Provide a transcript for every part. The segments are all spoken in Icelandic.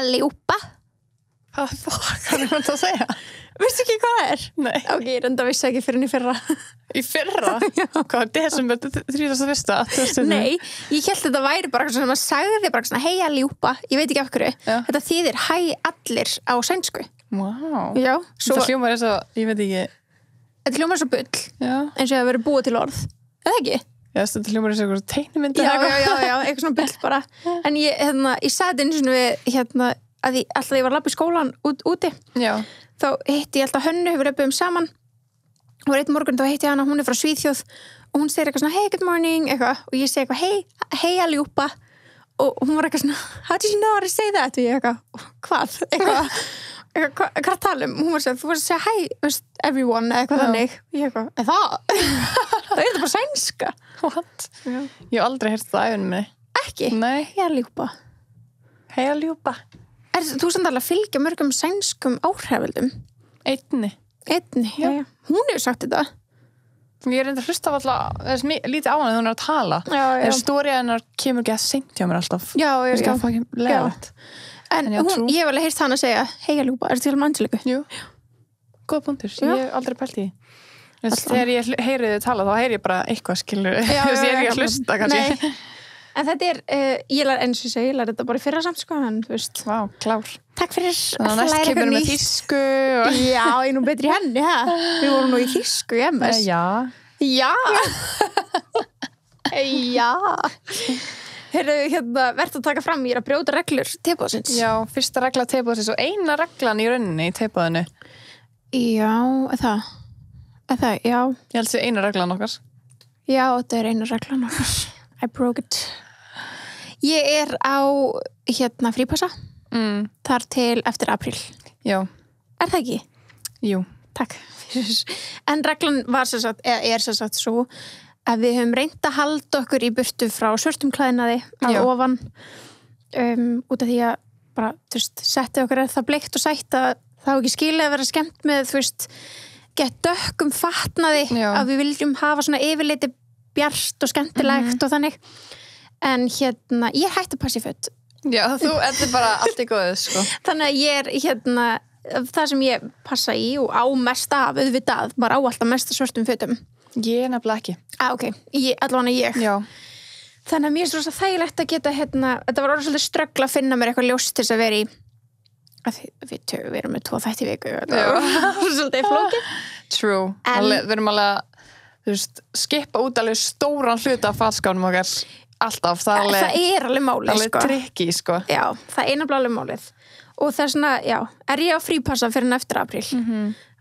allihop. Hvað er það að segja? Veistu ekki hvað það er? Nei. Ok, ég reynda vissi ekki fyrir í fyrra. Í fyrra? Hvað er desember 31. Nei, ég held þetta væri bara svona, maður sagði bara svona, hei allihop, ég veit ekki af hverju. Já. Þetta þýðir hæ allir á sænsku. Wow. Já, svo, Það hljómar eins og, ég veit ekki. þetta hljómar svo bull, Já. eins og það verið búið til orð. Eða ekki? Já, þetta hljómar eins og eitthvað teiknimynd. Já, eitthvað svona bull bara. En ég sagði einu sinni við, að alltaf ég var að labba í skólan úti. Já. Þá hitti ég alltaf Hönnu, við löpum saman og einn morgun þá hitti ég hana, hún er frá Svíþjóð og hún segir eitthvað svona, hey, good morning eitthvað, og ég segi eitthvað, hey allihop og hún var eitthvað svona, how did you know how to say that? Og ég eitthvað, hvað? Hvað talum? Hún var að segja, þú varst að segja hi everyone eða eitthvað þannig og ég eitthvað, það? Það er þetta bara sænska. What? Já. Ég hef aldrei heyrt það á ævinni minni. Ekki? Nei. Hey allihop. Hei allihop. Þú samt alveg að fylgja mörgum sænskum áhrifaldum? Einni. Já. Hún hefur sagt þetta. Ég er enda að hlusta á alltaf, lítið á hana þegar hún er að tala. Já. Stóriða hennar kemur ekki að seint hjá mér alltaf. Já. Það fá ekki leðalegt. En já, hún, ég hef alveg heyrt hana segja, hei allihop, er þetta til Angeliku? Jú. Góð punktur. Já. Ég hef aldrei pælt í því. Þegar ég heyri þið tala, þá heyri ég bara eitthvað, skilur. Já, ég er ekki að hlusta, kannski. Nei. En þetta er, ég lær þetta bara í fyrra samt, sko, en þú veist. Vá, klár. Takk fyrir Þannig að næst kemur með þýsku. Já, ég er nú betri í henni, ha? Við vorum nú í þýsku í MS. Já. Já. Heyrðu, verður að taka fram, ég er að brjóta reglur tebóðsins. Já, fyrsta regla tebóðsins og eina reglan í rauninni í tebóðinu. Já, það, já. Ég held að sé eina reglan okkar. Já, þetta er eina reglan okkar. I broke it. Ég er á, frípassa. Þar til eftir apríl. Já. Er það ekki? Jú. Takk. En reglan var er svo að við höfum reynt að halda okkur í burtu frá svörtum klæðnaði að ofan út af því að bara, þú veist, setti okkur er það bleikt og sætt að það var ekki skilið að vera skemmt með, þú veist, gett dökkum fatnaði að við viljum hafa svona yfirliti bjart og skemmtilegt og þannig. En ég hætti að passa í föt. Já, þetta er bara allt í góðu, sko. Þannig að ég er það sem ég passa í og á mest af, auðvitað, bara á alltaf mest svörtum fötum. Ég nefnilega ekki. Ok, allavega ég. Já. Þannig að mér er svo þægilegt að geta, þetta var orðið svolítið ströggla að finna mér eitthvað ljóst til þess að vera í, að við erum með 2 þætti í viku. Svolítið flókið. True. Við erum alveg, þú veist, skipa út alveg stóran hluta af fatskánum okkar. Alltaf, það er alveg málið, alveg sko. trikki, sko. Já, það er nefnilega alveg málið. Og það er svona, er ég á frípassa fyrir eftir apríl?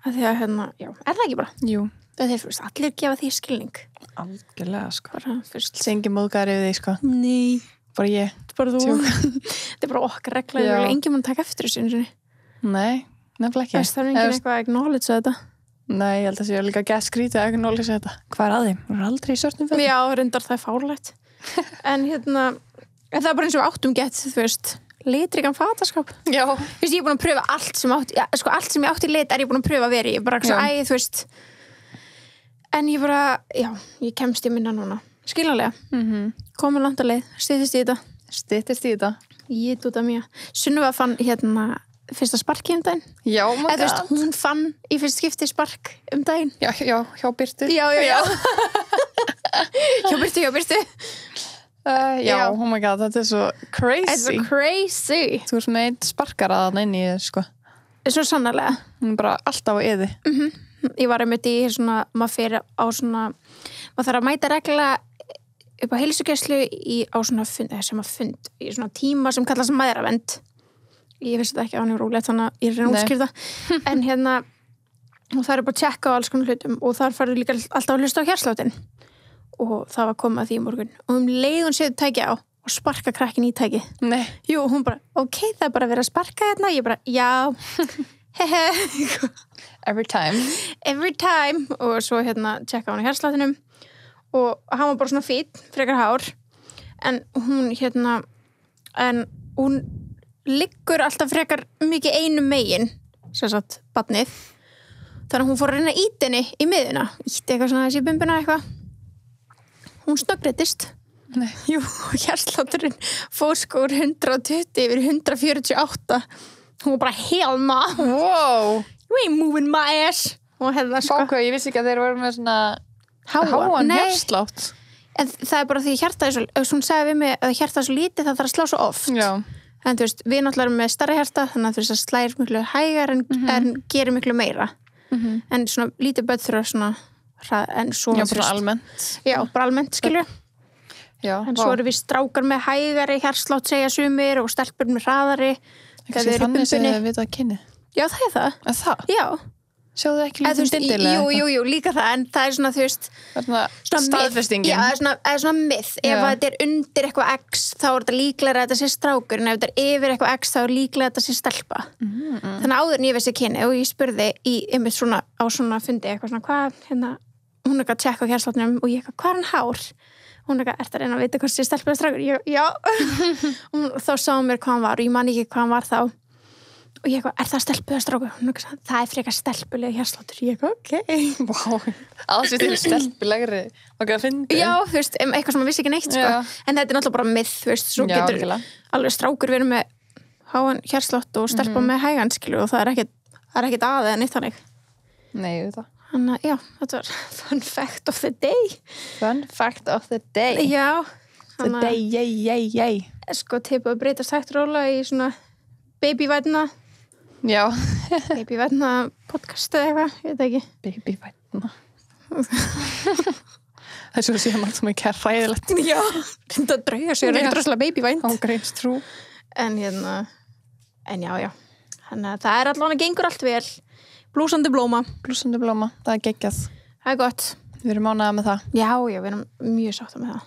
Af því að, er það ekki bara? Jú. Það er fyrst, allir gefa því skilning. Algjörlega, sko. Bara fyrst. Sengi móðgæri við því, sko. Nei. Bara ég. Bara þú. Þetta er bara okkar regla, ég vil enginn mann taka eftir þessu einu sinni. Nei, nefnilega ekki. Það er enginn eitthvað að acknowledge þetta. Nei, ég held að það sé líka gett skrítið að acknowledge þetta. Hvað er að því? Þú er aldrei í svörtum fötum. Já, reyndar það er fárlegt. En það er bara eins og áttum gett, þú veist, litrikan fataskáp. Já. Þú veist, ég er búin að pröfa allt sem allt sem ég átti lit er ég búin að pröfa að vera í. Bara svo, þú veist. En ég bara, ég kemst í minna núna. Skiljanlega. Komin langt að leið, styttist í þetta. Ég út af mér. Sunnuva fann fyrsta sparki daginn. Já, my God. Þú veist, hún fann í fyrst skipti spark daginn. Já, hjá Birtu. Já. hjá Birtu. Já, oh my God, þetta er svo crazy. Þetta er svo crazy. Þú ert með einn sparkara þarna inn í þér, sko. Svo sannarlega. Hún er bara alltaf á yði. Ég var einmitt í svona, maður fyrir á svona, maður þarf að mæta reglulega upp á heilsugæslu á svona fund, í svona tíma sem kallast mæðravernd. Ég vissi þetta ekki án í rúlegt, þannig að ég er að útskýra það. En og það er bara að tjekka á alls konar hlutum og þar farið líka alltaf að hlusta á hjartslátinn. Og það var komið að því í morgun. Og leið hún séð tæki á og sparka krakkin í tæki. Nei. Jú, hún bara, ok, það er bara að vera að sparka hérna. Ég bara, já, Every time. Og svo tjekka hún í hjartsláttinum. Og hann var bara svona fínn, frekar hár. En hún liggur alltaf frekar mikið einu megin, sem sagt, barnið. Þannig að hún fór að reyna að íta henni í miðuna. Ítti eitthvað svona þessi bumbuna eitthvað. Hún snöggreittist Nei. Jú, hjartslátturinn fór sko úr 120 yfir 148. Hún var bara hell no. Wow. You ain't moving my ass. Og hefða sko. Bákvæð, ég vissi ekki að þeir voru með svona háan hjartslátt. En það er bara því hjartað er svo, hún sagði við mig að hjartað er svo lítið það þarf að slá svo oft. Já. En þú veist, við náttúrulega erum með stærra hjarta, þannig að þú veist að slæðir miklu hægar en gerir miklu meira. En svona lítið börn þurfa svona en svo já, bara almennt. Já, bara almennt, skilju. Já, en svo eru við strákar með hægari hjartslátt segja sumir og stelpur með hraðari. Það er þannig sem við vita að kynni. Já, það er það. Er það? Já. Sjáðu ekki lítið dindilega? Jú, líka það, en það er svona, þú veist... Staðfestingin. Já, það er svona myth. Ef þetta er undir eitthvað X, þá er þetta líklega að þetta sé strákur, en ef þetta er yfir eitthvað X, þá er líklega að þetta sé stelpa. Þannig áður en ég vissi kynni og ég spurði einmitt svona, á svona fundi eitthvað svona, hvað, hérna, hún er ekki að tjekka á hjartsláttunum og ég eitthvað, hvað er hann hár? Hún er ekki að reyna að vita hvað sé stelpa eða strákur. Já. Þá sá mér hvað hann var og ég man ekki hvað hann var þá. Og ég eitthvað, er það stelpu eða strákur? Hún eitthvað, það er frekar stelpulega hjartsláttur. Ég eitthvað, ok. Vá, aðsveit er stelpulegri. Ok, að fyndi. Já, þú veist, eitthvað sem maður vissi ekki neitt, sko. En þetta er náttúrulega bara myth, þú veist, svo getur alveg strákur verið með háan hjartslátt og stelpa með hægan, skilur, og það er ekkert að eða neitt þannig. Nei, þetta. Þannig að, já, þetta var fun fact of the day. Fun fact of the day. Já. The day, yay. Sko, tippu að breytast hægt róla í svona babyvætna. Já. Babyvætna podcast eða eitthvað, ég veit ekki. Babyvætna. Það er svo að sé maður sem ekki er hræðilegt. Já, þetta drauga sér eitthvað dröslega babyvænt. Ángreins trú. En já. Þannig að það er allavega gengur allt vel. Blúsandi blóma, það er geggjað. Það er gott. Við erum ánægðar með það. Já, við erum mjög sáttar með það.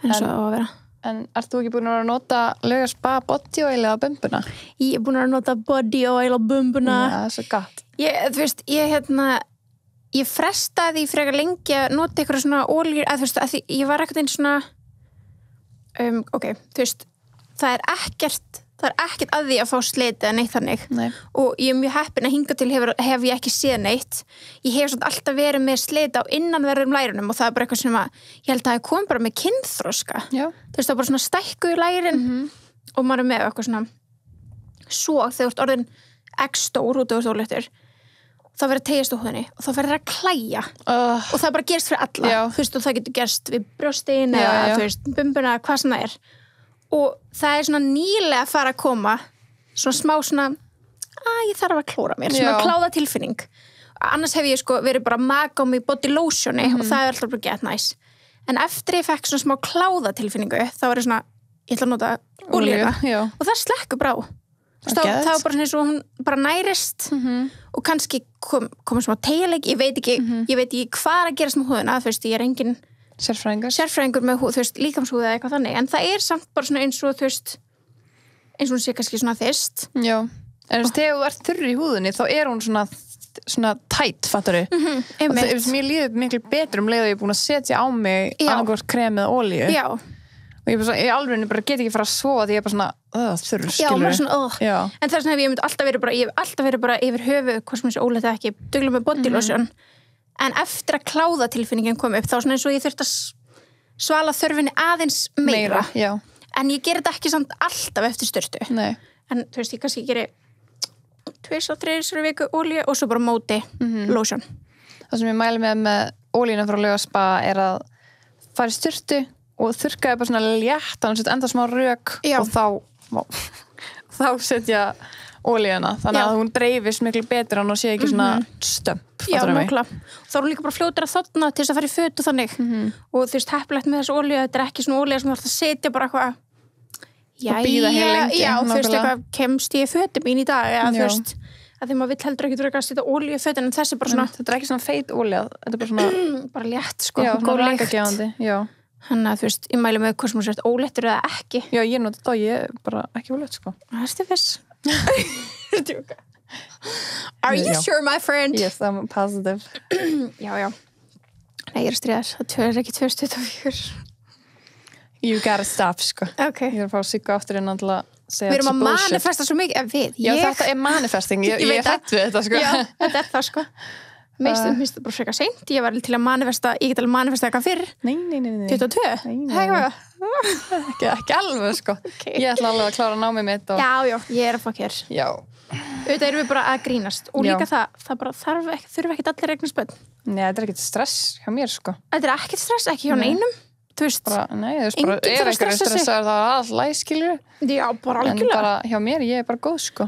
En svo á að vera. En ert þú ekki búin að nota Laugaspa body oil eða bumbuna? Ég er búin að nota body oil og bumbuna. Já, það er svo gott. Þú veist, ég frestaði frekar lengi að nota eitthvað svona oljur, þú veist, að því ég var ekkert einn svona ok, þú veist, það er ekkert að því að fá sleiti eða neitt þannig. Nei. Og ég er mjög heppin að hinga til hef ég ekki séð neitt. Ég hef svona alltaf verið með sleiti á innanverðum lærunum og það er bara eitthvað sem ég held að það kom bara með kynþroska. Já. Þú veist, það er bara svona stækkuð lærin og maður er með eitthvað svona svo þegar þú ert orðin x-stór út og stóðléttur þá verður að tegjast á húðinni og þá verður að klæja og það bara gerst fyrir alla. Já. Þú veist, og það getur gerst við brjóstin eða þú veist, bumbuna, hvað sem það er. Og það er svona nýlega að fara að koma svona smá svona ég þarf að klóra mér, svona kláða tilfinning. Annars hef ég sko verið bara maka á mig body losioni og það er alltaf bara get nice. En eftir ég fekk svona smá kláða tilfinningu þá er ég svona, ég ætla að nota olíuna og það slekkur brá. Það var bara svona eins og hún bara nærist og kannski kom smá tegileg, ég veit ekki hvað er að gerast með húðina, þú veist, ég er engin sérfræðingur með húð, þú veist, líkamshúð eða eitthvað þannig, en það er samt bara svona eins og þú veist, eins og hún sé kannski svona þyrst. Já, en þegar þú ert þurr í húðinni þá er hún svona tætt, fattar þú? Mér líður miklu betur leið að ég er búin að setja á mig annarkvort krem eða olíu. Já. Og ég alveg bara get ekki fara að sofa því ég er bara svona þurr, skilur. Já, maður svona, en þess vegna hef ég alltaf verið bara yfir höfu, hvað sem þessi óleitt ekki, duglega með body lotion. En eftir að kláða tilfinningin kom upp þá svona eins og ég þurfti að svala þörfinni aðeins meira. Já. En ég ger þetta ekki samt alltaf eftir styrtu. Nei. En þú veist, ég kannski geri 2-3 viku olíu og svo bara móti lotion. Það sem ég mæli með olíuna frá Laugaspa er að fara í styrtu og þurrkaði bara svona létt þannig að setja enda smá rök og þá setja olíuna, þannig að hún dreifist miklu betur og sé ekki svona stömp. Já, nákvæmlega. Þá er hún líka bara fljótur að þarna til þess að fara í föt og þannig. Og þú veist, heppilegt með þessu olíu, þetta er ekki svona olíu sem þú ætti að setja bara eitthvað og bíða heil lengi. Já, þú veist, eitthvað kemst ég föti mín í dag, eða þú veist, að því maður vill heldur ekki að setja olíu í fötin, en þessi bara svona... Þetta er ekki svona feit olíu, þetta er bara svona... bara létt, sko. Já, svona rangagefandi, já. Þannig að þú veist, ég mæli með hvað sem þú sért óléttur eða ekki. Já, ég nota þetta og ég er bara ekki ólétt, sko. Are you sure, my friend? Yes, I'm positive. Já. Nei, ég er stríðar. Það er ekki 2024. You gotta stop, sko. Okay. Ég er að fá Sigga aftur inn að segja þetta bullshit. Við erum að manifesta svo mikið. Já, þetta er manifesting. Ég hætt við þetta, sko. Já, þetta er það, sko. Mér finnst það bara frekar seint. Ég var til að manifesta, ég get alveg manifesta eitthvað fyrr. Nei. 22? Nei. Ekki alveg, sko. Okay. Ég ætla alveg að klára námið mitt. Og... Já, ég er að fokk hér. Já. Auðvitað erum við bara að grínast. Og líka það bara þurfa ekkert allir eignast börn. Nei, þetta er ekkert stress hjá mér, sko. Þetta er ekkert stress, ekki hjá neinum. Þú veist. Nei, þú veist bara, ef einhverju stressaður það all læskilur. Já, bara algjörlega. En bara hjá mér, ég er bara góð, sko.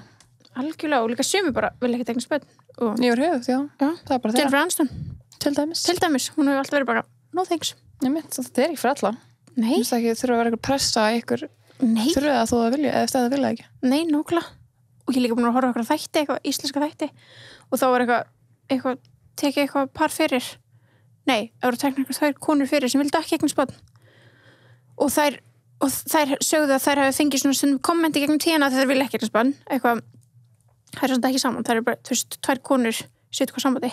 Algjörlega, og líka sumir bara vilja ekkert eignast börn. Ég er höfuð, já. Það er bara þeirra. Jennifer Aniston. Til dæmis. Hún hefur alltaf verið bara, no thanks. Þetta er ekki fyrir alla. Nei. Þú veist ekki, þurfa að vera eitthvað pressa ykkur. Nei. Þurfa það að þú það vilja, eða það vilja ekki. Nei, nákvæmlega. Og ég líka búin að horfa okkur þætti, eitthvað íslenska þætti. Og þá var eitthvað tekið eitthvað par fyrir. Nei, það voru teknir eitthvað þær konur fyrir sem vildu ekki eignast börn. Og þær sögðu að þær hafi fengið svona stundum kommenti gegnum tíðina að þær vilja ekki eignast börn. Eitthvað, það er svona ekki saman. Það eru bara, þú veist, 2 konur sitt hvað sambandi.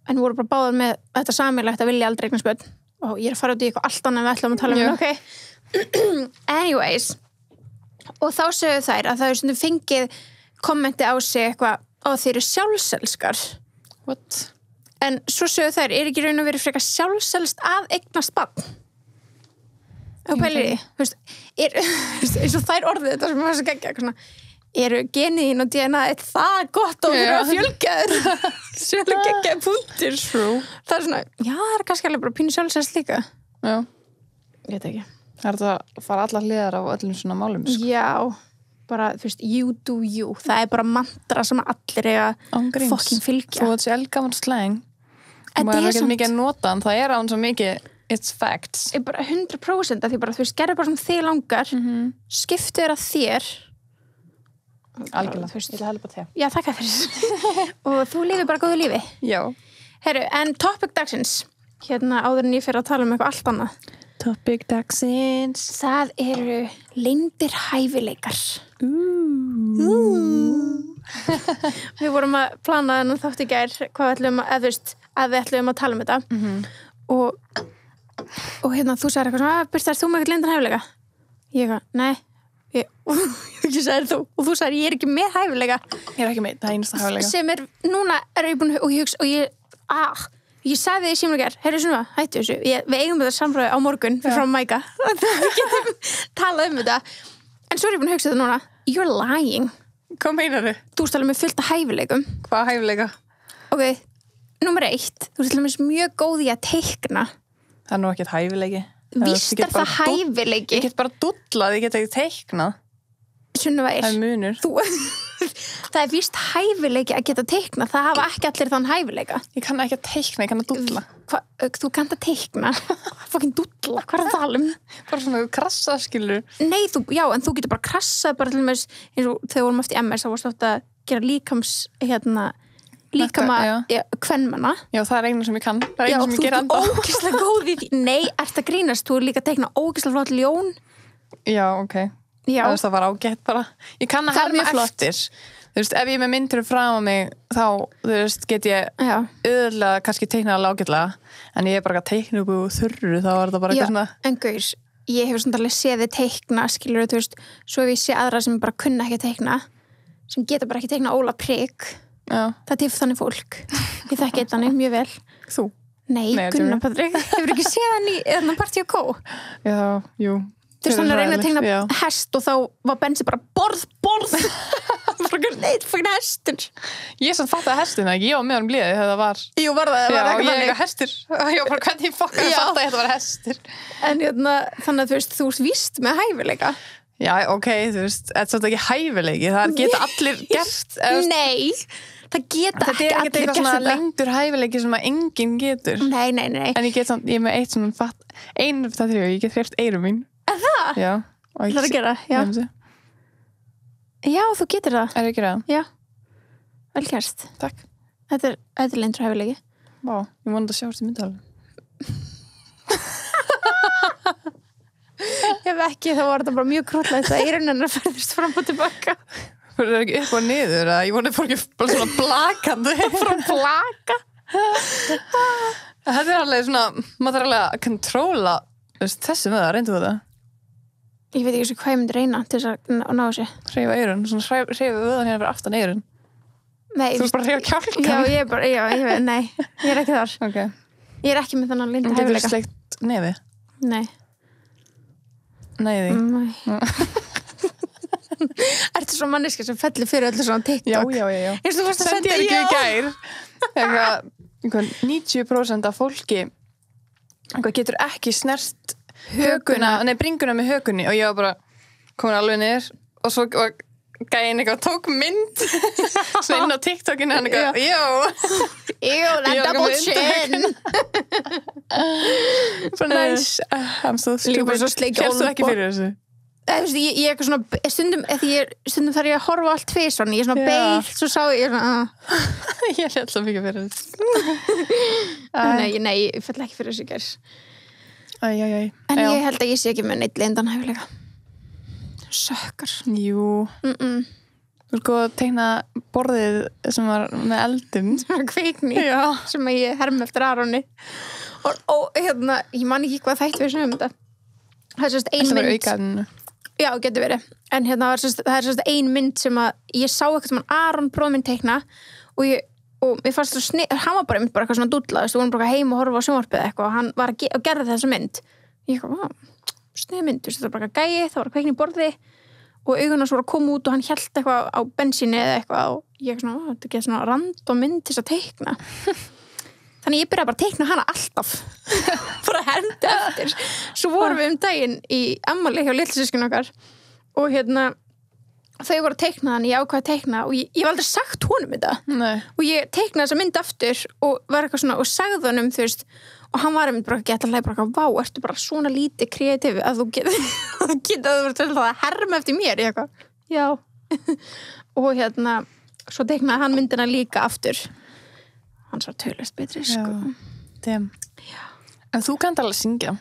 En voru bara báðar með þetta sameiginlegt að vilja aldrei eignast börn. Og ég er að fara út í eitthvað allt annað en við ætlum að tala um, okay. Anyways. Og þá sögðu þær að það er svona fengið kommenti á sig eitthvað og þeir eru sjálfselskar. What? En svo sögðu þær, er ekki raun og verið frekar sjálfselst að eignast barn? Og pælir því, þú veist, eins og þær orðið þetta sem er þess að gegja, eru geniðin og DNA það gott og fyrir að fjölga þér sjölu geggjaði punktur. True. Það er svona, já, það er kannski alveg bara pínu sjálfselst líka. Já. Ég veit ekki. Það er þetta að fara allar hliðar á öllum svona málum, sko. Já, bara, þú veist, you do you. Það er bara mantra sem allir eiga fucking fylgja. Þú veit sér elgaman slang. Þetta er ekki mikið að nota, en það er án svo mikið it's facts. Ég bara 100% að því bara, þú veist, gerðu bara sem þig langar, skiptu þér að þér. Algjörlega, ég ætla að helpa þér. Já, þakka fyrir. Og þú lifir bara góðu lífi. Já. Herru, en topic dagsins, hérna áður en ég fer að tala um eitthvað allt annað. Topic dagsins. Það eru leyndir hæfileikar. Við vorum að plana þennan þátt í gær hvað við ætlum að, við ætlum að tala um þetta. Og hérna, þú sagðir eitthvað svona, Birta, þú með eitthvað leyndan hæfileika? Ég eitthvað, nei. Og ég sagði þú, og þú sagði ég er ekki með hæfileika. Ég er ekki með, það er einasta hæfileika. Sem er, núna er ég búin og ég hugsa, og ég sagði því símlega ger, heyrðu svona, hættu þessu, við eigum þetta samræði á morgun fyrir frá Mæka, við getum talað um þetta, en svo er ég búin að hugsa þetta núna, you're lying. Hvað meinar þið? Þú stæðum með fullt af hæfileikum. Hvað hæfileika? Ok, númer 1, þú stæðum með mjög góð í að teikna. Það er nú ekkert hæfileiki. Víst er það hæfileiki. Ég get bara dúllað, ég get ekki teiknað. Sunniva Það er munur. Það er víst hæfileiki að geta teikna. Það hafa ekki allir þann hæfileika. Ég kann ekki að teikna, ég kann að dúlla. Þú kannt að teikna? Fucking dúlla, hvað er það alveg? Bara svona krassa, skilur. Nei, en þú getur bara krassað bara til og með eins og þegar við vorum eftir MS þá varst ofta að gera líkama kvenmanna. Já, það er einu sem ég kann. Það er einu sem ég ger enda. Já, þú ert ógeðslega góð í því. Nei, ert að grínast. Þú er líka að teikna ógeðslega flott ljón. Já, ok. Já. Það var ágætt bara. Ég kann að herma eftir. Þú veist, ef ég er með myndir frá mig þá, þú veist, get ég auðvitað kannski teiknað ágætlega. En ég er bara að teikna upp úr þurru, þá var þetta bara eitthvað svona. En gaur, ég hef svona alveg séð þið teikna, skilur þú veist, svo hef ég séð aðra sem bara kunna ekki að teikna, sem geta bara ekki teikna Óla Prik. Já. Það er þannig fólk. Ég þekki þetta þannig mjög vel. Þú? Nei, Gunnar Patrik. Hefur ekki séð hann í Party og Kó? Já, jú. Þú veist, hann er að reyna að teikna hest og þá var Bensi bara borð. Nei, fucking hestur. Ég samt fatt að hestina, ekki? Ég var með hann blíði þegar það var. Jú, var það Já, eitthvað ég eitthvað hestur. Ég var bara hvernig ég fatt að þetta var hestur. En þannig að þú ert víst með hæfileika. Já, ok, þú veist, þetta er svolítið ekki hæfileiki, það geta allir gert. Nei, það geta ekki allir gert þetta. Þetta er ekki eitthvað svona lengdur hæfileiki sem að enginn getur. Nei. En ég er með eitt svona ég get hreft eyrum mín. Er það? Já. Það er að gera, já. Já, þú getur það. Er ég að gera það? Já. Vel gerst. Takk. Þetta er lengdur hæfileiki. Vá, ég vonandi að sjá þetta myndalveg. Ef ekki, þá var þetta bara mjög krúllegt að eyrun hennar ferðist fram og tilbaka. Það er ekki upp og niður, að ég voni fólki bara svona blakandi. Frá blaka? Þetta er alveg svona, maður þarf alveg að kontróla þessi með það, reyndu þetta? Ég veit ekki hvað ég myndi reyna til þess að ná þessu. Hreyfa eyrun, svona hreyfa vöðan hérna fyrir aftan eyrun. Nei, þú bara reyða kjálkan já, nei, ég ekki þar okay. Ég ekki með þannig linda hæfileika Getur þú sleikt nefi? Nei Nei Ertu svo manneska sem fellir fyrir öllu svona TikTok? Já Eins og þú varst að sendi senda ekki í gær 90% af fólki getur ekki snert bringuna með hökunni og ég var bara komin alveg niður og svo gæinn eitthvað tók mynd svo inn á TikTokinu hann eitthvað that double chin svo nice I'm so stupid hérstu ekki fyrir þessu ég eitthvað svona stundum þarf ég að horfa allt tvisvar ég svona beil, svo sá ég svona ég held svo mikið fyrir þessu nei, ég fell ekki fyrir þessu gærs en ég held að ég sé ekki með neitt leyndan hæfileika sökkar jú þú sko að teikna borðið sem var með eldum kvikni sem ég herm eftir Aroni og hérna, ég man ekki hvað þætt við sem þetta það er sérst ein mynd aukaðinu já, getur verið en hérna, það er sérst ein mynd sem að ég sá eitthvað sem Aron bróð minn teikna og mér fannst það hann var bara eitthvað svona dúlla þú vorum bara heim og horfa á sjónvarpið eitthvað og hann var að gerði þessa mynd ég eitthvað, snið mynd það var bara gæi, það var kveikni í borði og augunars voru að koma út og hann hélt eitthvað á bensíni eða eitthvað og ég svona, þetta getur svona random mynd til þess að teikna þannig ég byrjaði bara að teikna hana alltaf bara hermdi eftir svo vorum við daginn í ammali hjá litlasískinu okkar og hérna þau voru að teikna hann, ég ákvað að teikna og ég hef aldrei sagt honum þetta og ég teiknaði þessa mynd aftur og var eitthvað svona og sagði honum þú veist og hann var einmitt bara að geta hlæði bara vá, ertu bara svona lítið kreatív að þú getur að herma eftir mér ég eitthvað, já og hérna, svo teiknaði hann myndina líka aftur hann svo tölvist betri sko en þú kannt alveg að syngja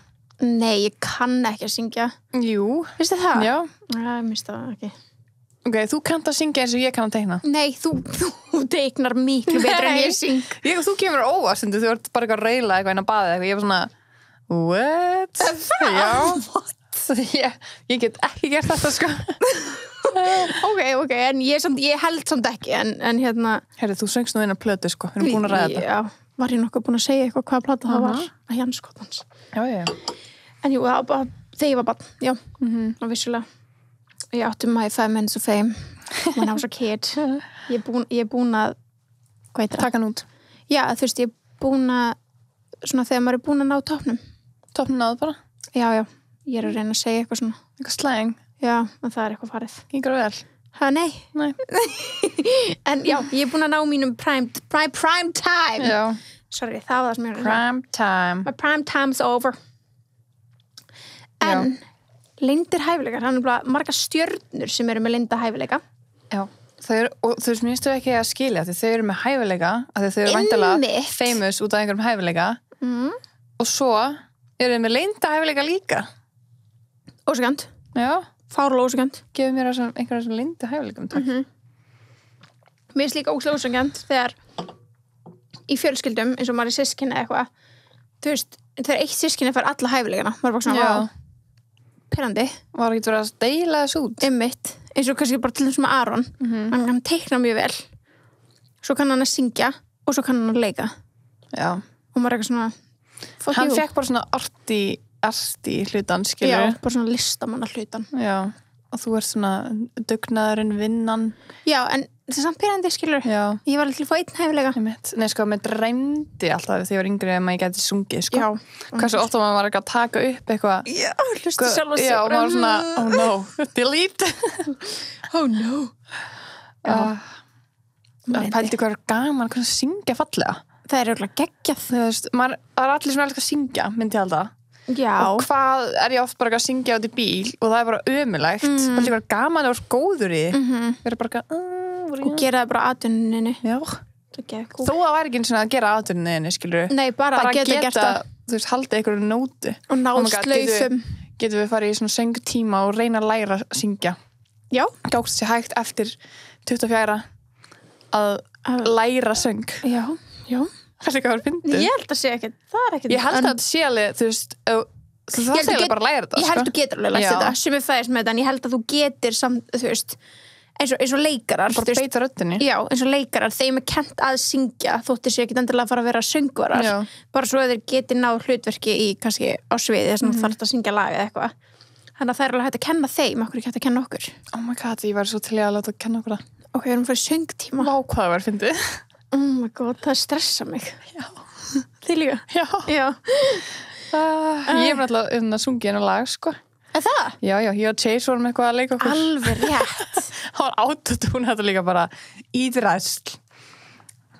nei, ég kann ekki að syngja jú, veistu það? já, ég minnst það ekki ok, þú kannt að syngja eins og ég kann að teikna nei, þú teiknar miklu betur en ég syng þú kemur á óvart, þú ert bara eitthvað að reyla eitthvað inn að baða eitthvað, ég var svona what? ég get ekki gert þetta sko ok, en ég held samt ekki en hérna herri, þú söngst nú eina plötu sko, við erum búin að ræða þetta já, var ég nokkuð búin að segja eitthvað hvaða plata það var að Janskotans já en jú, þegar ég var barn, já og vissulega ég átti My 5 Minutes of Fame when I was a kid ég er búin að hvað heitir það? Taka hann út já, þú veist, ég er búin að svona þegar maður er búin að ná toppnum náðu bara? já, ég er að reyna að segja eitthvað svona eitthvað slang? já, en það er eitthvað farið gengur það vel? nei en já, ég er búin að ná mínum prime time já sorry, það var það sem ég prime time my prime time's over en leyndir hæfileikar, hann er bara margar stjörnur sem eru með leynda hæfileika já, og þú veist, minnstu ekki að skilja því þau eru með hæfileika, af því þau eru væntanlega famous út af einhverjum hæfileika og svo eru þau með leynda hæfileika líka ósakant, já, fárlega ósakant gefur mér einhverjum sem leynda hæfileikum takk mér finnst líka ósakant ósakant þegar í fjölskyldum eins og maður er systkini eða eitthvað þú veist, þegar eitt systkini fær alla hæfileikana maður er bara svona, pirrandi var ekki verið að deila þessu út einmitt, eins og kannski bara til þess með Aron hann teikna mjög vel svo kann hann að syngja og svo kann hann að leika já og maður er eitthvað svona hann fekk bara svona arti hlutan skilur já, bara svona listamanna hlutan já, og þú ert svona dugnaðurinn vinnan já, en það er samt pirrandi skilur já. ég var alltaf að fá einn hæfileika nei sko, mér dreymdi alltaf þegar ég var yngri að maður gæti sungið sko já, hversu ofta maður var ekki að taka upp eitthvað já, hlusta sjálf og já, og maður var svona, oh no, delete oh no pældi hvað er gaman hvað syngja fallega það er auðvitað geggjað þú veist, það er allir sem er alltaf að syngja myndi ég halda já og hvað er ég oft bara að syngja út í bíl og það er bara ömulegt pældi hvað er gaman og góður í vera bara og gera það bara atvinninni já þó það væri ekki eins og að gera atvinninni skilur nei, bara að geta gert það þú veist, haldið einhverju nótu og ná slaufum getum við farið í svona söngtíma og reyna að læra að syngja já gást sér hægt eftir 24 að læra söng já það er eitthvað að finna ég held að sé ekkert, það er ekkert ég held að þetta sé alveg, þú veist þú þarf bara að læra þetta ég held að þú getur alveg lært þetta sem er fæðist með þetta en ég held að þú getur samt, þú veist eins og leikarar bara beita röddinni já, eins og leikarar, þeim kennt að syngja þóttir sér ekki endilega að fara að vera söngvarar bara svo að þeir geti náð hlutverki í kannski á sviði þess að þarf að syngja lag eða eitthvað þannig að það er alveg hægt að kenna þeim okkur ekki hægt að kenna okkur oh my god, ég var svo til að láta að kenna okkur það ok, við erum fyrir söngtíma vá hvað það var, fyndið oh my god, það stressa mig já þið líka já. Ég hef náttúrulega sungið einu lag sko. Það? Já, ég og Chase vorum eitthvað að leika okkur alveg rétt það var autotune þetta líka bara ídræsl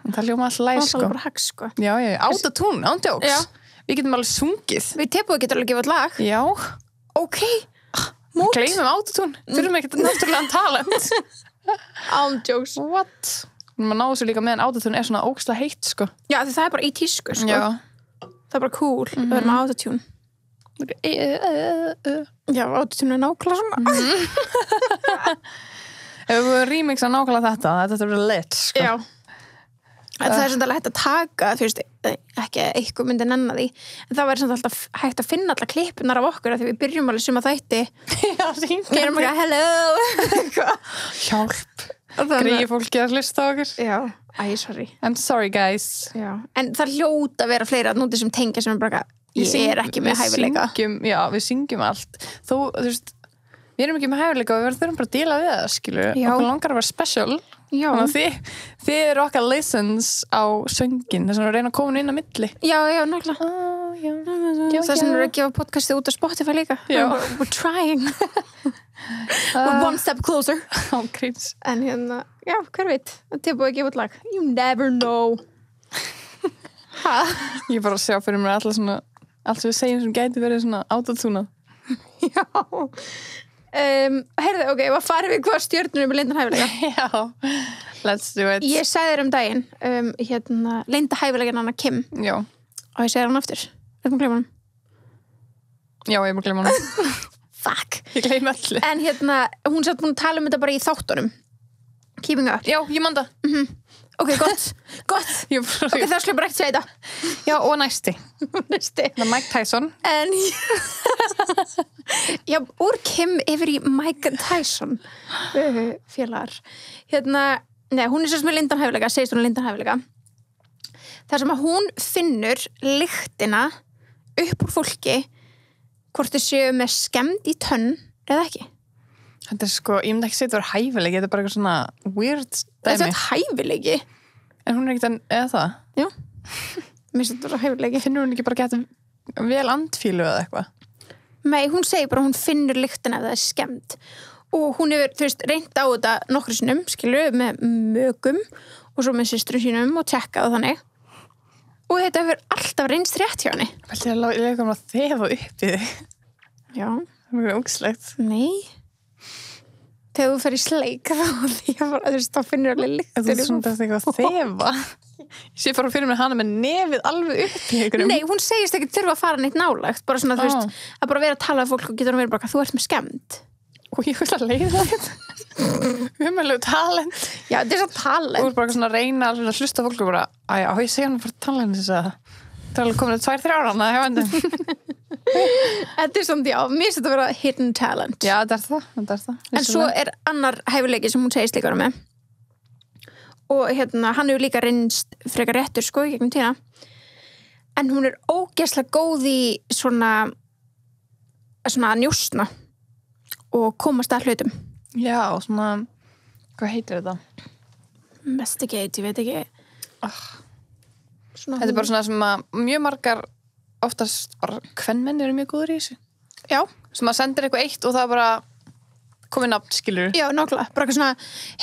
það hljóma alltaf læg sko. bara hagg sko já, autotune, ándjóks við getum alveg sungið við Teboði getur alveg gefað lag já ok, mót gleymum autotune, þurfum ekkert náttúrulega talent ándjóks what? maður náðu sér líka meðan autotune er svona óksla heitt sko. já, því það er bara í tísku sko. já það er bara cool að vera með autotune já, autotune er nákvæmlega svona ef við remixa nákvæmlega þetta verður lit sko. já það er svona hægt að taka þú veist, ekki eitthvað myndi nenna því en það verður svona alltaf hægt að finna alla klippunar af okkur því við byrjum alveg sem að þætti já, við erum ekki að hello hjálp greiði fólki að hlusta á okkur já, sorry I'm sorry guys já. En það hljóta að vera fleira núti sem tengja sem er bara ég er ekki með hæfileika við syngjum allt þú veist, við erum ekki með hæfileika og við þurfum bara að díla við það skilur okkur langar að vera special þannig að þið eru okkar lessons á söngin þess að við reyna að koma inn á milli já, nákvæmlega þess að við erum að gefa podcastið út á Spotify líka we're trying we're one step closer en hérna, já, hver veit að Teboði að gefa út lag you never know ég bara sjá fyrir mér alltaf svona allt sem við segjum sem gæti verið svona autotunað já heyrðu, ok, hvað farið við hvað stjörnum með leyndan hæfileika já, let's do it ég sagði þér daginn leynda hæfileikan hana Kim já og ég segði hann aftur, er það að gleyma hann? já, ég er bara að gleyma hann fuck, ég gleyma öllu en hún satt búin að tala um þetta bara í þáttunum keeping up já, ég man það ok, gott ok, það skulle bara ekki segja þetta já, og næsti það er Mike Tyson en já, úr Kim yfir í Mike Tyson félagar nei, hún er sérst með leyndan hæfileika segist hún leyndan hæfileika þar sem að hún finnur lyktina upp úr fólki hvort þau séu með skemmd í tönn eða ekki þetta er sko, ég myndi ekki segja þetta var hæfileiki þetta er bara eitthvað svona weird þetta er hæfileiki en hún er ekkert eða það já, mér finnst þetta bara hæfileiki finnur hún ekki bara geta vel andfílu eða eitthvað nei, hún segir bara hún finnur lyktina ef það er skemmd og hún hefur, þú veist, reynt á þetta nokkru sinnum, skilur, með mögum og svo með systrum sínum og tjekkað og þannig og þetta hefur alltaf reynst rétt hjá henni veldi að lega að þefa upp í þig já, það er ógslegt nei þegar þú fer í sleik þá finnur alveg lyktir þú er svona eitthvað að þefa ég sé bara fyrir mig hana með nefið alveg upp í einhverjum nei, hún segist ekki þurfa að fara neitt nálægt bara svona, þú veist, að bara vera að tala af fólk og getur hún verið bara, þú ert með skemmd og ég vil að leiða þetta umhverfilegu talent já, þetta er svo talent þú er bara svona að reyna að hlusta fólk og bara, á ég segja hann bara talent þess að það er alveg komin 2-3 ára þetta er svona, já, mér finnst þetta að vera hidden talent já, þetta er það en svo er annar hæfileiki sem hún segist líka með og hann hefur líka reynst frekar réttur sko í gegnum tíðina en hún er ógeðslega góð í svona að njósna og komast að hlutum já, svona hvað heitir þetta? investigate, ég veit ekki þetta er bara svona sem að mjög margar oftast bara kvenmenn eru mjög góður í þessu já, sem að sendir eitthvað eitt og það bara komið nafn, skilur já, nákvæmlega, bara eitthvað svona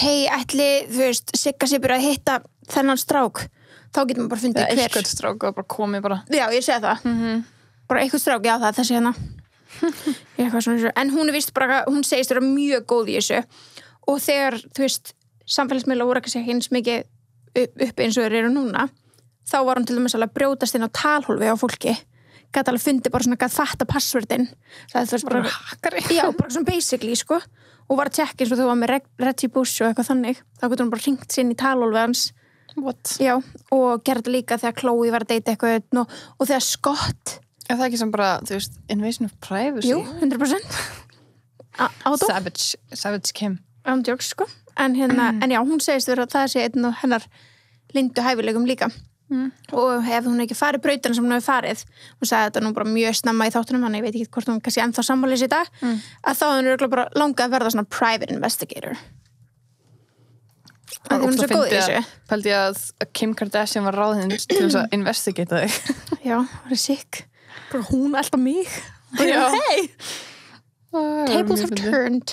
hei, ætli, þú veist, Sigga sé byrja að hitta þennan strák, þá getur maður bara fundið hver eitthvað strák og bara komið bara já, ég segi það, bara eitthvað strák, já, það er þessi hérna eitthvað svona, en hún er vist bara, hún segist vera mjög góð í þessu og þegar, þú veist, samfélagsmiðla voru ekki segja hins mikið uppi eins og þeir eru núna, þá var hún til dæmis alveg að brjótast inn á talhólfi á fólki gæti alveg fundið bara svona gæti fatta passvörðin það er bara hackari já, bara svona basically, sko og var að tjekka eins og þau var með Reggie Bush og eitthvað þannig þá getur hún bara hringt sér inn í talhólfi hans what? Já, og gerði líka þegar Chloe var að deyta eitthvað og þegar Scott er það ekki sem bara, þú veist, invasion of privacy jú, 100% Savage Kim ándjóks sko en já, hún segist vera að það sé einn og hennar lindu hæfileikum líka og ef hún ekki farið brautina sem hún hefur farið hún sagði þetta nú bara mjög snemma í þáttunum hann ég veit ekki hvort hún kannski ennþá sammális í dag að þá hún örugglega bara langað að verða svona private investigator að hún er svo góð í þessu Pældi ég að Kim Kardashian var ráðin til þess að investigata þig já, það er sick bara hún alltaf mig Já. hey, tables have turned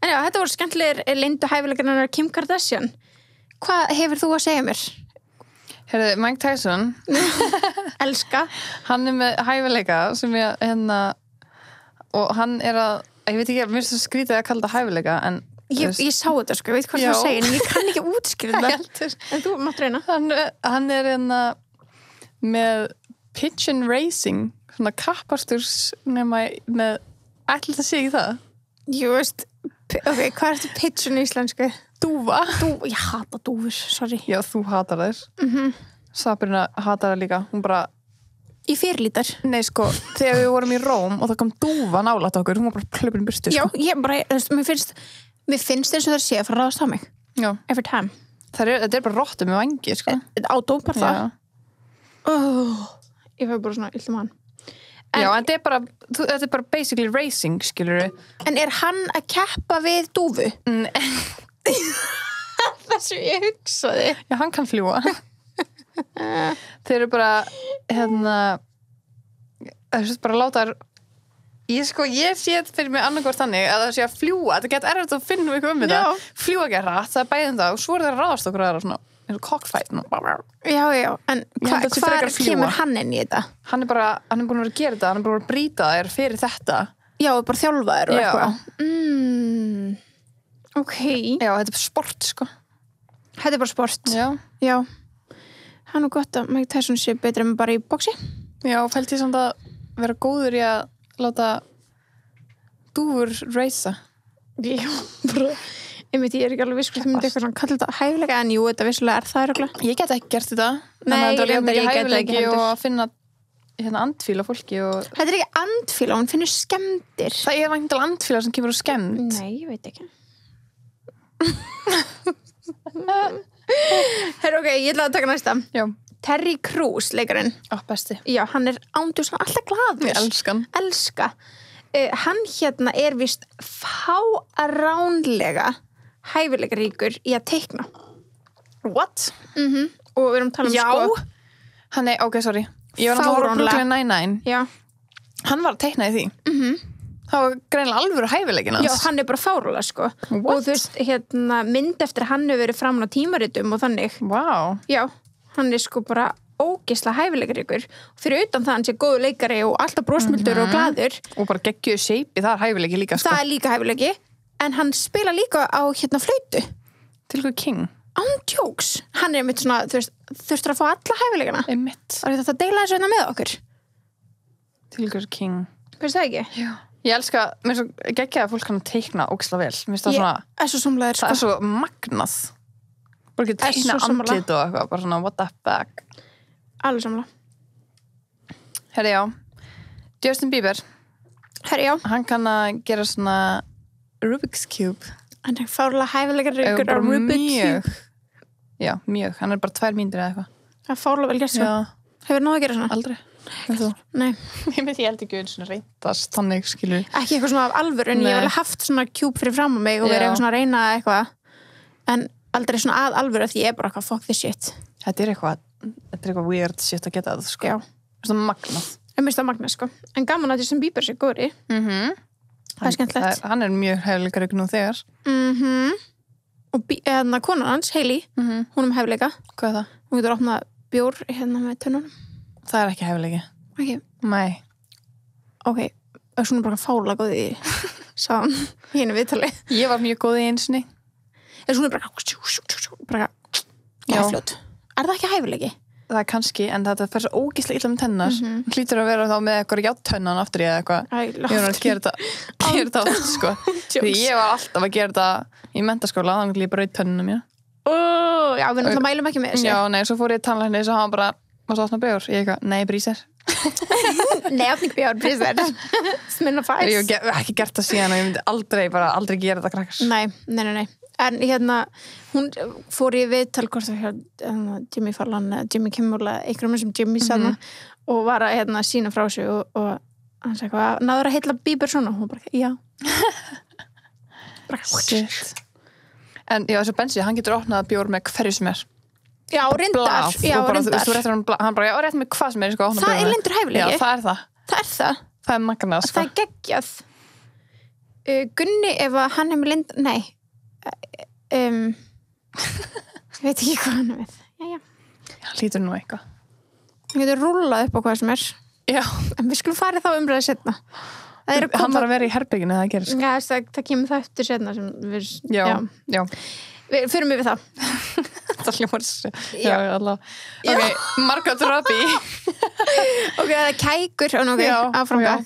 en já, þetta voru skemmtilegir lindu hæfileikarnar Kim Kardashian hvað hefur þú að segja mér? Heyrðu, Mike Tyson Elska hann er með hæfileika sem ég og hann er að ég veit ekki, mér finnst það skrítið að kalla það hæfileika en ég sá þetta sko, ég veit hvað það segir en ég kann ekki útskýra þetta en þú mátt reyna hann er með pigeon racing svona kappasturs nema með ætli það sé ekki það jú veist, ok, hvað er þetta pigeon í íslensku? Dúfa ég hata dúfur, sorry já, þú hatar þér Sabrina hatar það líka hún bara í fyrirlítar nei sko, þegar við vorum í Róm og það kom dúfa nálægt okkur hún var bara hlupin burtu já, ég bara, mér finnst eins og það sé að fara að ráðast á mig já. Every time þetta er bara rottu með vangi sko. á dópar það ég fæði bara svona illum hann já, en þetta er bara basically racing, skilur en er hann að keppa við dúfu? það sem ég hugsaði já, hann kann fljúa þeir eru bara það er bara láta ég sé þetta fyrir mig annarkvort þannig að það sé að fljúa, þetta get erfitt að finna eitthvað þetta, fljúa ekki rætt, það er bæðum það og svo er það að ráðast okkur aðra svona eins og cockfight já, en hvað kemur hann inn í þetta? Hann er búin að vera að gera þetta hann er búin að brýta þér fyrir þetta já, bara þjálfaðir og eitthvað ok já, þetta er sport sko þetta er bara sport já. Hann er gott að Mike Tyson sé betur en bara í boxi já, fælti ég samt að vera góður í að láta dúfur reysa já, bara ég er ekki alveg viss hvort það myndi eitthvað svona kalla þetta hæfileika en jú, þetta vissulega er það örugglega. Ég get ekki gert þetta nei, ég get ekki og að finna andfíla fólki og... þetta er ekki andfíla, hún finnur skemmdir það er væntanlega andfíla sem kemur á skemmt nei, ég veit ekki herru, ok, ég ætla að taka næsta já. Terry Crews, leikarinn besti já, hann er ándjús, hann er alltaf glaður ég elska hann er vist fáránlega hæfileikaríkur í að teikna what? og við erum að tala um sko hann er, ok, sorry ég var náttúrulega að horfa á Brooklyn Nine-Nine já. Hann var að teikna í því það var greinilega alvöru hæfileikin hans já, hann er bara fáránlega sko og þú veist, mynd eftir hann hefur verið framan á tímaritum og þannig wow. já, hann er sko bara ógeðslega hæfileikaríkur fyrir utan það hann sé góður leikari og alltaf brosmildur og glaður og bara geggjuð shapei, það er hæfileiki líka sko. það er líka hæfileiki en hann spila líka á flautu til hvað King ándjóks, hann er mitt svona þurftur að fá alla hæfileikana og þetta deila þessu með okkur til hvað King finnst það ekki? já. Ég elska, mér er svo geggjað að fólk kann að teikna ógeðslega vel mér finnst það svona það er svo magnað bara ekki teikna andlit og eitthvað bara svona what the fuck alveg samla herri já, Justin Bieber herri já, hann kann að gera svona Rubik's Cube hann er fárlega hæfileikaríkur á Rubik's Cube já, mjög, hann er bara 2 mínútur eða eitthvað það er fárlega vel gert svo hefur náðu að gera svona? Aldrei Nei. ég held ekki eins og reyndast þannig skilur ekki eitthvað svona af alvöru en ég hef haft svona cube fyrir fram á mig og verið eitthvað svona að reyna eitthvað en aldrei svona að alvöru því ég er bara eitthvað fuck this shit þetta er eitthvað weird shit að geta það sko þetta er magnað ég minnst það magnað sko en gaman að Justin Bieber sé góðri það er skemmtilegt hann er mjög hæfileikaríkur nú þegar og konan hans, Hailey hún hæfileika hvað er það? hún getur opnað bjór með tönnunum það er ekki hæfileiki okay. nei ok, svona bara fála góð í sá hann hérna viðtali ég var mjög góð í einsinni svona bara fljótt er það ekki hæfileiki? það er kannski, en þetta fer svo ógeðslega illa með tennar hlýtur að vera þá með eitthvað játthönnan aftur í eða eitthvað ég var að gera þetta oft sko því ég var alltaf að gera þetta í menntaskóla þannig að ég bara raut tönnuna mína já, við náttúrulega mælum ekki með þessu já, nei, svo fór ég tannlæknis og hann bara maður svo opna bjór, ég eitthvað, nei, brísir Nei, I think we are present. Sminna fæs. Ég hef ekki gert það síðan og ég myndi aldrei gera þetta krakkar. Nei. En hún fór í viðtal hvort Jimmy Fallon, Jimmy Kimmel, einhverjum sem Jimmy sanna og var að sína frá sig og hann sagði hvað, náður að heilla Bieber svona? Hún bara, já. Shit. En já, þessi Benji, hann getur opnað bjór með hverju sem Já, reyndar. Hann bara, já, rétt með hvað sem sko, það leyndur hæfileiki. Já, það er það. Það er magnað, sko. Það er geggjað. Gunni, ef hann hefur leynd... Nei. Ég veit ekki hvað hann við. Jæja. Hann lítur nú eitthvað. Hann getur rúllað upp á hvað sem Já. En við skulum fara þá umræðið setna. Hann var að vera í herberginu það gerist. Já, það kemur það eftir setna sem við... Já. Við förum yfir það. Það hljómar já, alltaf. Ok, Margot Robbie. Ok, það er kækur áframgang.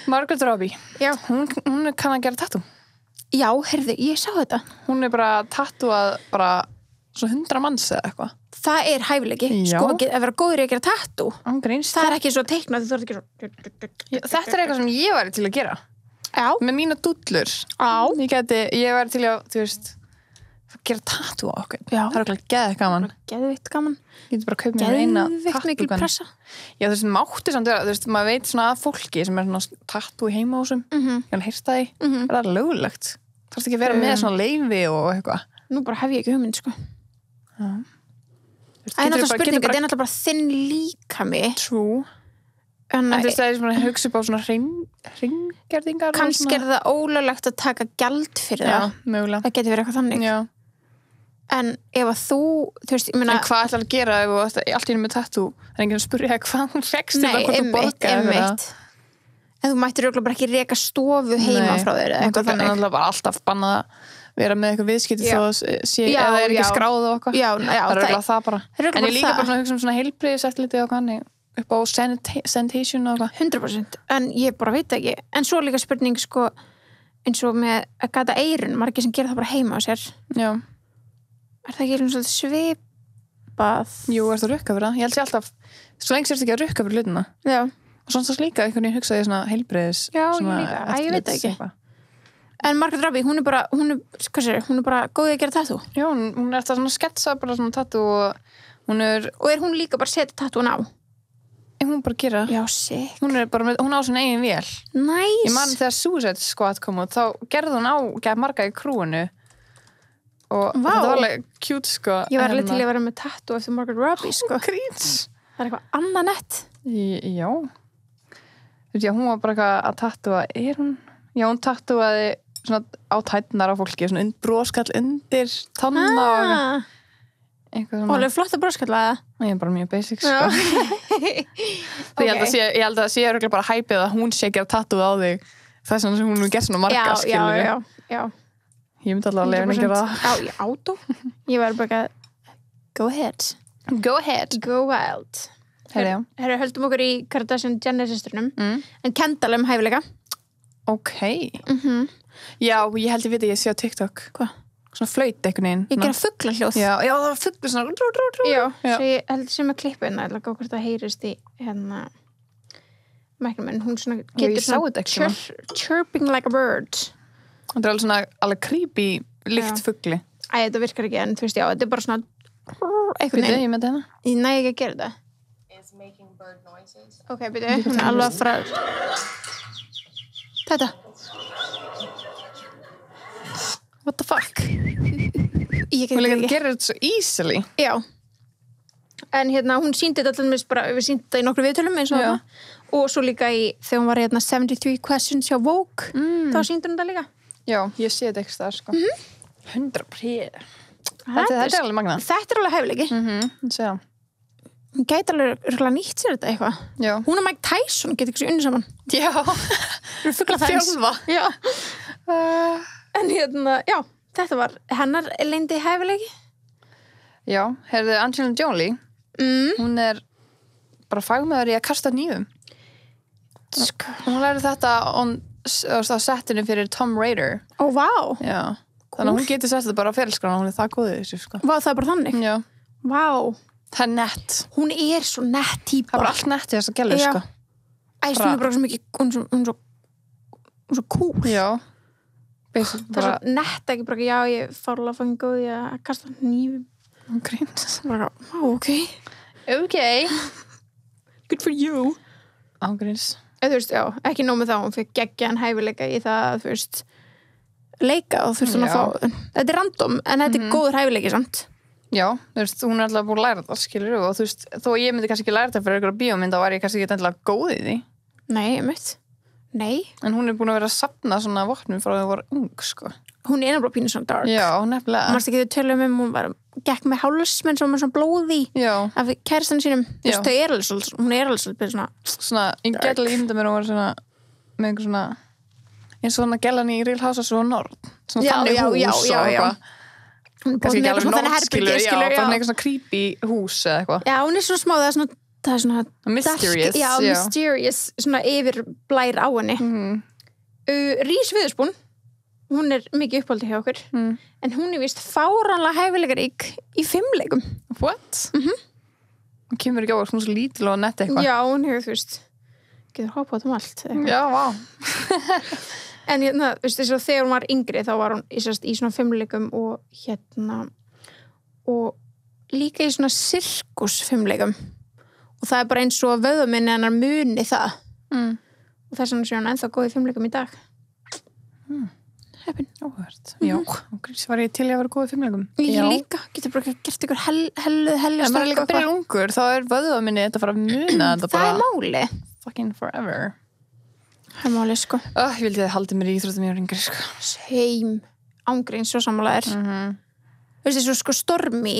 Margot Robbie. Já. Hún kann að gera tattoo. Já, heyrðu, ég sá þetta. Hún er bara tattooað bara svo 100 manns eða eitthvað. Það er hæfileiki. Sko, að vera góður í að gera tattoo. Það er ekki svo teiknað, þú ert ekki svo... Þetta er eitthvað sem ég væri til að gera. Já. Með mína dúllur. Já. Ég væri til að, þú veist, gera tattoo á okkur. Já. Það er okkur geðveikt gaman. Geðveikt gaman. Ég getur bara að kaupa mér eina geðveikt mikil pressa. Já, þú veist, mátti samt vera, þú veist, maður veit svona að fólki sem er svona tattoo í heimahúsum. Ég vil heyrsta því. Er það löglegt? Það þarf ekki að vera með svona leyfi og eitthvað. Nú bara hef ég ekki hugmynd, sko. Já. Það er náttúrulega spurning, þetta er náttúrulega bara þinn líkami. True. En þú veist, það er svona hugsa upp á svona hringgerðingar. Kannski er það ólöglegt að taka gjald fyrir það. Já, mögulega. Það getur verið eitthvað þannig. Já. En ef að þú veist, ég meina... En hvað ætlar að gera ef þú allt í einu með tattoo? Það er enginn að spyrja hvað hún rekst eða hvort þú borgaði fyrir það. En þú mættir örugglega bara ekki reka stofu heima frá þér eða eitthvað þannig. Það er bara alltaf bannað að vera með eitthvað viðskipti þó að eða það er ekki skráð og eitthvað. Já, það er örugglega það bara. En ég líka bara svona hugsa svona heilbrigðiseftirliti og þannig upp á sanitation og eitthvað. 100%. En ég bara veit ekki. En svo líka spurning sko eins og með að gata eyrun, margir sem gera það bara heima á sér. Já. Er það ekki svona svipað? Jú, er það rukka fyrir það? Ég held sér alltaf, svo lengi sérst ekki að rukka fyrir hlutina. Já. Og svona þess líka einhvern veginn hugsaði svona heilbrigðis. Já, ég líka. Ég veit ekki. En Margot Robbie, hún er bara góð að gera tattoo. Já, hún er eftir svona sketsa bara svona tattoo og hún er hún líka bara setja tattoo á? Hún bara gera. Já, sick. Hún á svona eigin vél. Nice. Ég man þegar Suicide Squad kom út, þá gerði hún marga í krúinu. Og þetta var alveg cute, sko. Ég var alveg til að vera með tattoo eftir Margot Robbie, sko. Gríns. Það er eitthvað annað nett. Já. Þú veit, hún var bara eitthvað að tattúa. Já, hún tattúaði svona á tætnar á fólki, svona broskall undir tanna og eitthvað svona. Og alveg flotta broskall að það. Ég er bara mjög basic, sko. Ég held að það sé örugglega bara hæpið að hún sé ekki að tattúa á þig. Það er svona sem hún gerð svona marga, skilur. Já. Ég myndi alltaf að lefa henni gera það. Já, í átó. Ég var bara go ahead. Go ahead. Go wild. Herru, höldum okkur í Kardashian Jenner systrunum. En Kendall hæfileika. Ok. Já, ég held ég veit að ég sé á TikTok. Hvað? Svona flöyt einhvern veginn. Ég gera fuglahljóð. Já, það var fugla svona. Já, svo ég held sem að klippa hérna, eða gá hvort það heyrist í hérna mæknum, hún svona getur svona chirping like a bird. Það er alveg svona alveg creepy líkt fugli. Æ, þetta virkar ekki, en þú veist, já, þetta er bara svona einhvern veginn. Ég með þetta? Ég næ ekki að gera þetta. Ok, byrju, hún er alveg frá þetta. What the fuck? Ég vil ekki gera þetta svo easily. Já. En hérna, hún sýndi þetta allir bara, við sýndi þetta í nokkru viðtölum eins og það. Og svo líka þegar hún var hérna 73 Questions hjá Vogue, þá sýndi hún þetta líka. Já, ég sé þetta ekki þar, sko. 100%. Þetta er alveg magna. Þetta er alveg hæfileiki. Ég sé það. Hún gæti alveg nýtt sér þetta eitthvað. Já. Hún og Mike Tyson getur ekki svo unni saman. Já. Þú eru fuglafans. Fjölva. Já. En hérna, já, þetta var hennar leyndi hæfileiki. Já, heyrðu Angelina Jolie. Hún er bara fagmaður í að kasta hnífum. Hún lærði þetta á settinu fyrir Tom Raider. Ó, vá. Já. Þannig að hún getur sett þetta bara á ferilskrána, hún er það góð í þessu, sko. Vá, það er bara þannig? Já. Vá. Það er nett. Hún er svo nett típa. Það er allt nett í þess að gælu, sko. Æst, hún er bara svo mikið, hún er svo cool. Já. Það er svo nett ekki bara, já, ég fárlega fangin góð í að kasta hnífum. Gríns. Bara, ok. Good for you. Ágríns. Þú veist, já, ekki nóg með það, hún fyrir geggjaðan hæfileika í það, þú veist, leika og þú veist, hún að fá, þetta er random, en þetta er góður hæfileiki samt. Já, þú veist, hún er alltaf búin að læra þetta, skilur og þú veist, þó ég myndi kannski ekki læra þetta fyrir einhverja bíómynd, þá var ég kannski ekki endilega góð í því. Nei. En hún er búin að vera að safna svona vopnum frá því að voru ung, sko. Hún er nefnilega pínu svona dark. Já, nefnilega. Manstu ekki þau tölum hún gekk með hálsmenn sem var svona blóði af kæristan sínum. Þú veist, hún er alveg svona ég get alveg ímynda mér og var svona með einhver svona eins og svona gellan í Real Housewives og Nord. Svona þannig hús og eitthvað. Kannski ekki alveg Nord-skilur, já, bara eitthvað svona creepy hús eða eitthvað. Já, hún er svona smá, það er svona mysterious. Já, mysterious, svona yfir blær á henni. Rís Witherspoon, hún er mikið uppáldi hjá okkur, en hún er víst fáránlega hæfileikarík í 5 leikum. What? Hún kemur ekki á hún svo lítil og nett eitthvað. Já, hún hefur, þú veist, getur hoppað allt. Já, vá. En þú veist, þess að þegar hún var yngri þá var hún í svona 5 leikum og líka í svona sirkus 5 leikum og það er bara eins og vöðuminn hennar muni það og þess vegna sé hún ennþá góð í 5 leikum í dag. Heppin. Óhört. Já, var ég til að vera góð í 5 leikum? Ég líka, getur bara gert ykkur hellu en maður líka byrjar ungur, þá er vöðuminni þetta fara að muna þetta bara. Það er máli. Fucking forever. Það er máli, sko. Ég vildi að það haldi mér í íþróttum ég var yngri, sko. Same. Ángreins svo sammálaðir. Þú veist, þessu sko Stormi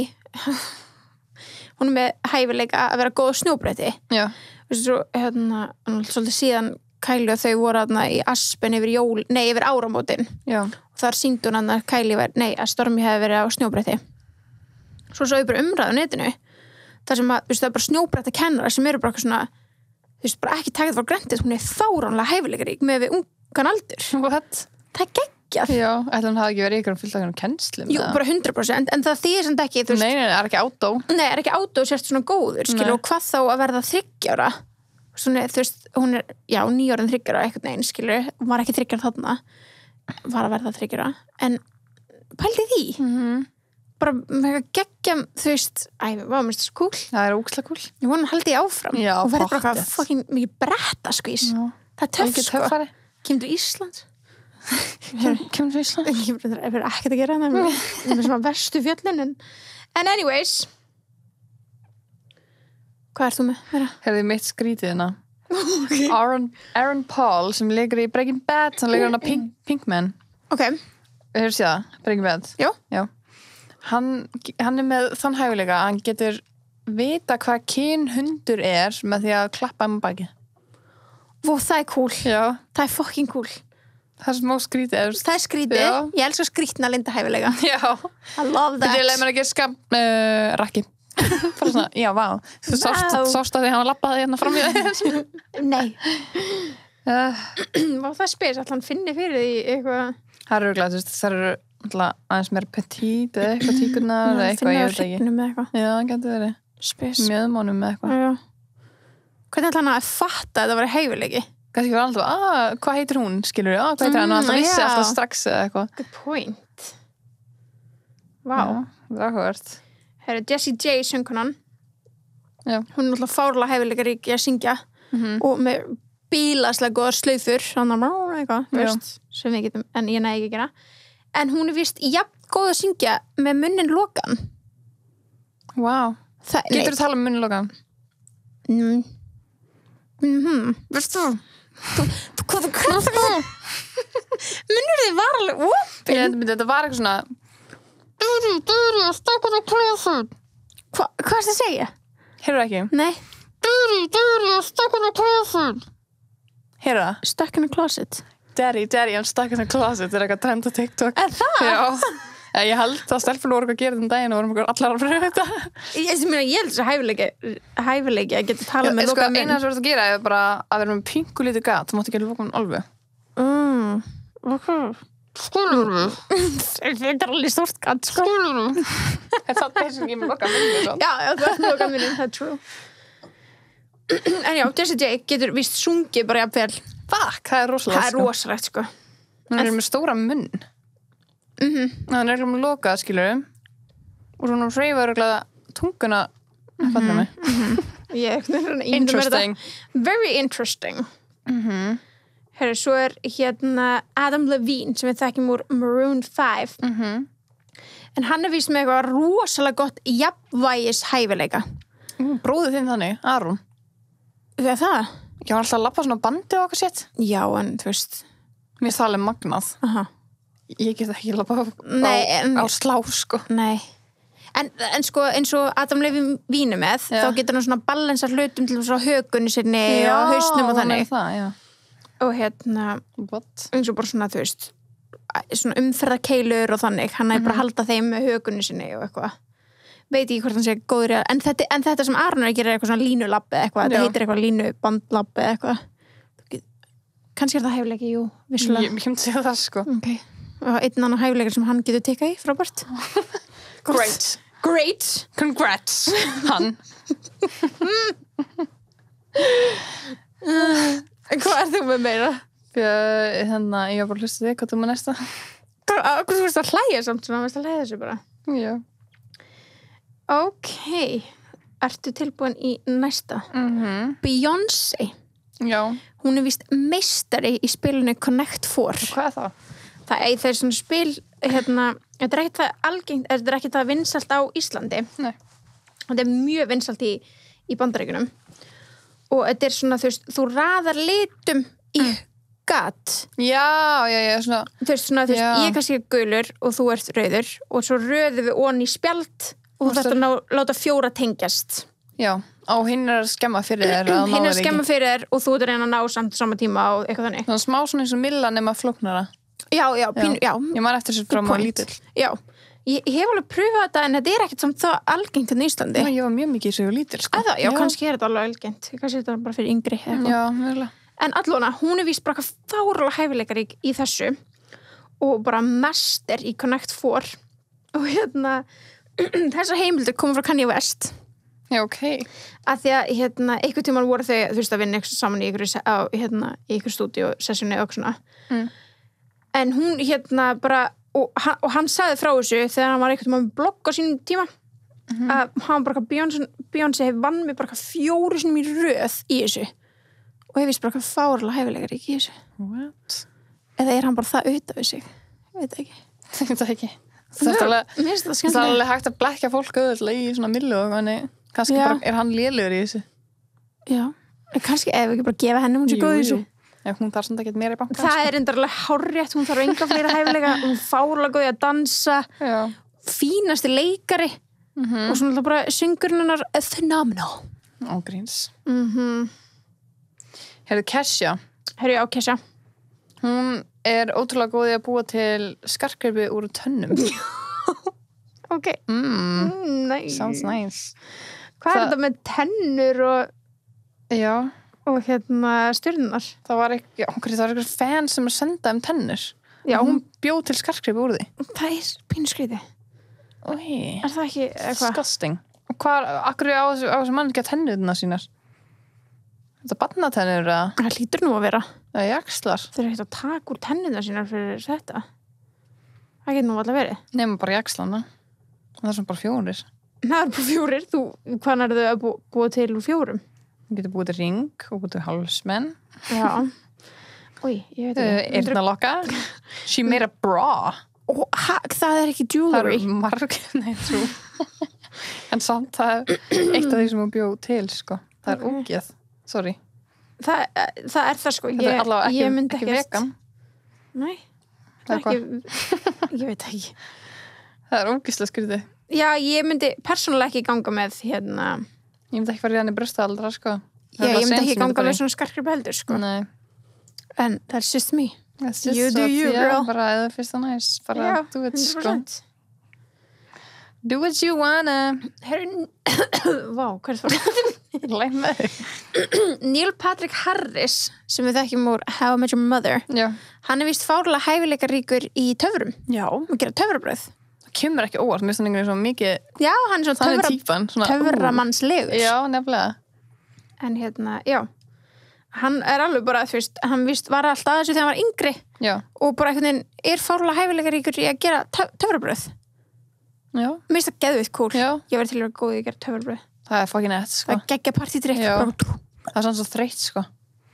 hún er með hæfileika að vera góð á snjóbretti. Já. Þú veist, svo svolítið síðan Kylie og þau voru í Aspen yfir áramótin. Já. Og þar sýndi hún að Stormi hefði verið á snjóbretti. Svo ég bara umræðu á netinu. Þar sem það er bara snjóbretta kennara sem eru bara svona þú veist, bara ekki takið fyrir granted, hún er fáránlega hæfileikarík með við ungan aldur. What? Það er geggjað. Já, ætla hann hafi ekki verið ykkur fullt af kennslu. Jú, bara 100%, en það þýðir samt ekki, þú veist. Nei, það er ekki átó. Nei, það er ekki átó, sérst svona góður, skilu, og hvað þá að verða 30 ára. Svona, þú veist, hún er, 9 ára en 3 ára, eitthvað neginn, skilu, hún var ekki 3 ára þarna, var að verða 3 ára, en pældi því. Bara með geggjam, þú veist, mér finnst það cool. Það er ógeðslega cool. Ég vona hann haldi áfram. Já, og verður bara eitthvað fucking mikið bretta skvís. Það er töff, sko. Kemur til Ísland? Kemur til Ísland? Ég verður ekkert að gera það með svona verstu fjöllin en anyways hvað ert þú með? Herði mitt skrítið hérna. Aaron Paul sem leikur í Breaking Bad, hann leikur hann að Pinkman. Hefur séð það? Breaking Bad? Já. Hann er með þann hæfileika að hann getur vita hvað kyn hundur er með því að klappa um baki. Það er cool. Já. Það er fucking cool. Það er smá skrítið. Það er skrítið. Já. Ég elskar skrítna linda hæfileika. Já. I love that. Þetta er leið mér að gera skam rakki. Bara svona, já, vá. Þú sást að því hann lappaði hérna fram í það. Nei. Það er spes að hann finni fyrir því eitthvað. Það er örgulega, þú veist, það eru aðeins meira petít eða eitthvað tíkurnar eða eitthvað, ég veit ekki. Já, það getur verið. Spes. Mjöðmónum með eitthvað. Hvernig ætla hann að fatta að það var hæfileiki? Kannski var alltaf, hvað heitir hún, skilur við? Hvað heitir hann? Og alltaf vissi alltaf strax eða eitthvað. Good point. Vá. Það er áhugavert. Herru, Jessie J söngkonan. Já. Hún er alltaf fárlega hæfileikarík í að syngja og með bílaslega góðar slaufur eitthvað, veist, sem við getum, en ég næði ekki að gera. En hún er vist jafn góð að syngja með munnin lokan. Vá. Getur þú tala um munnin lokan? Veist þú? Hvað? Munnur þið var alveg opinn. Þetta var eitthvað svona Stakkan á klósett. Hvað er það að segja? Heyrðu ekki? Nei. Stakkan á klósett. Heyrðu það? Stakkan á klósett. Daddy, I'm stuck in a closet. Það er eitthvað trend á TikTok. Er það? Já. Ég held að stelpur voru að gera þetta daginn og vorum allar að pröfa þetta. Ég held þess að hæfileiki að geta tala með loka minn. Eina sem verður að gera er bara að vera með pingu lítið gat. Þú mátt ekki að loka hann alveg. Skúlum. Þetta alveg stórt gatt, sko. Skúlum. Það þess ekki með loka minni, svo. Já, þú ert loka minni, það true. En já, Jessie J getur víst sungið bara jafnvel. Fuck, það rosalegt, Það rosalegt, sko. Hann með stóra munn. Hann með lokað, skilur. Og svona hreyfur tunguna. Fattar mig. Interesting. Very interesting. Herru, svo hérna Adam Levine sem við þekkjum úr Maroon 5. En hann víst með eitthvað rosalega gott jafnvægis hæfileika. Bróðið þinn þannig, Aron. Það er það? Ég var alltaf að lappa svona bandi og eitthvað sétt. Já, en þú veist. Mér það alveg magnað. Ég get ekki lappa á slá, sko. Nei. En sko, eins og Adam Levine með, þá getur hann svona balansa hlutum til svona hökunni sinni og hausnum og þannig. Það, og hérna, eins og bara svona, þú veist, svona umferðarkeilur og þannig. Hann bara að halda þeim með hökunni sinni og eitthvað. Veit ekki hvort hann sé góður en þetta sem Aron að gera eitthvað svona línulapp eða eitthvað, þetta heitir eitthvað línubandlapp eða eitthvað. Kannski það hæfileiki, jú, vissulega. Ég myndi segja það, sko. Ok. Og einn annan hæfileikar sem hann getur tekað í, frábært. Great. Congrats, hann. Hvað þú með meira? Þannig, ég var bara að hlusta þig, hvað þú með næsta? Hvað þú veist að hlæja samt svona, veist að hlæja þessu bara? Já. Ok, ertu tilbúin í næsta? Beyoncé. Já. Hún víst meistari í spilinu Connect 4. Hvað það? Það er svona spil, hérna, þetta er ekki það algengt, þetta er ekki það vinsælt á Íslandi. Nei. Þetta er mjög vinsælt í Bandaríkjunum. Og þetta er svona, þú veist, þú raðar litum í gat. Já, svona. Þú veist, ég er kannski gulur og þú ert rauður og svo röðum við onni í spjald og þú þarft að láta 4 tengjast. Já, og hinn að skemma fyrir þér. Hinn að skemma fyrir þér og þú ert að reyna að ná samt sama tíma og eitthvað þannig. Svona smá svona eins og Milla nema flóknara. Já. Ég man eftir þessu frá maður lítill. Já, ég hef alveg pröfað þetta en þetta er ekkert samt það algengt í Íslandi. Ég var mjög mikið í þessu lítill, sko. Já, kannski er þetta alveg algengt. Kannski er þetta bara fyrir yngri. Já, mjögulega. En allavega, hún víst bara fárlega hæfileikar í þessu og bara master í Connect 4 og hérna þessar heimildir koma frá Kanye West. Já, ok. Að því að einhvern tímann voru þau, þú veist, að vinna eitthvað saman í ykkur stúdíósessjoni og svona. En hún bara, og hann sagði frá þessu þegar hann var einhvern tímann með blogg á sínum tíma að hann bara, Beyoncé vann mig bara 4 sinum í röð í þessu. Og ég víst bara hvað fárlega hæfilegar ekki í þessu. What? Eða er hann bara það auðvitað við sig? Ég veit ekki. Ég veit ekki. Það er alveg hægt að blekja fólk auðvitað í svona millu og kannski bara er hann lélugur í þessu. Já. En kannski ef ekki bara gefa henni hún sér góð í þessu. Ef hún þarf samt ekkert meira í bankan. Það er endarlega hárrétt. Hún þarf enga fleira hæfilega. Hún fárlega góð í að dansa. Já. Fínasti leikari. Og svona bara syngurinn hennar phenomenal. Ógríns. Herðu Kesha. Já, Kesha. Hún er ótrúlega góð í að búa til skartgripi úr tönnum. Ok. Nice. Sounds nice. Hvað er þetta með tennur og stjörnunar? Það var eitthvað fan sem að senda tennur. Já, hún bjóð til skartgripi úr því. Það er pínuskrítið. Er það ekki eitthvað? Disgusting. Og akkur á þessu mann ekki að tennurna sínar? Þetta barnatennur eða? Það hlýtur nú að vera. Það er jaxlar. Þeir eru ekkert að taka úr tennurna sínar fyrir þetta. Það getur nú alltaf verið. Nefnum bara jaxlana. Það er svona bara 4. Það er bara 4. Hvað er þau að búa til úr 4? Þú getur búið til ring og búið til hálsmenn. Já. Új, ég veit ekki. Eyrnalokka. She made a bra. Það er ekki jewelry. Það er nei, trú. En samt það er eitt af því sem hún bjóð til, sko. Það er ógeð. Sorry. Það er það, sko. Þetta er allavega ekki vegan. Nei. Það er ekki, ég veit ekki. Það er ógeðslega skrítið. Já, ég myndi persónulega ekki ganga með Ég myndi ekki fara í hann í brjóstaaldra, sko. Já, ég myndi ekki ganga með svona skartgripi heldur, sko. Nei. En that's just me. You do you, girl. Bara eða fyrst og næst. Bara, þú veit, sko. Do what you wanna. Vá, hvað er það? Læg með þig. Neil Patrick Harris sem við þekkjum úr How I Met Your Mother Já. hann vist fárlega hæfileikaríkur í töfrum Já. og gera töfrabröð. Það kemur ekki óvart, mér finnst hann einhvern veginn svo mikið Já, hann er svona típan. töframannslegur. Já, nefnilega. En já, hann er alveg bara, þú veist, hann vist var alltaf að þessu þegar hann var yngri Já. og bara einhvern veginn er fárlega hæfileikaríkur í að gera töfrabröð. Já. Mér finnst það geðveikt cool. Já. Ég verði til að vera góð í að gera töfrabröð. Það er fucking nett, sko. Það er geggja partydrykk. Já. Bara... Það er svona svo þreytt, sko.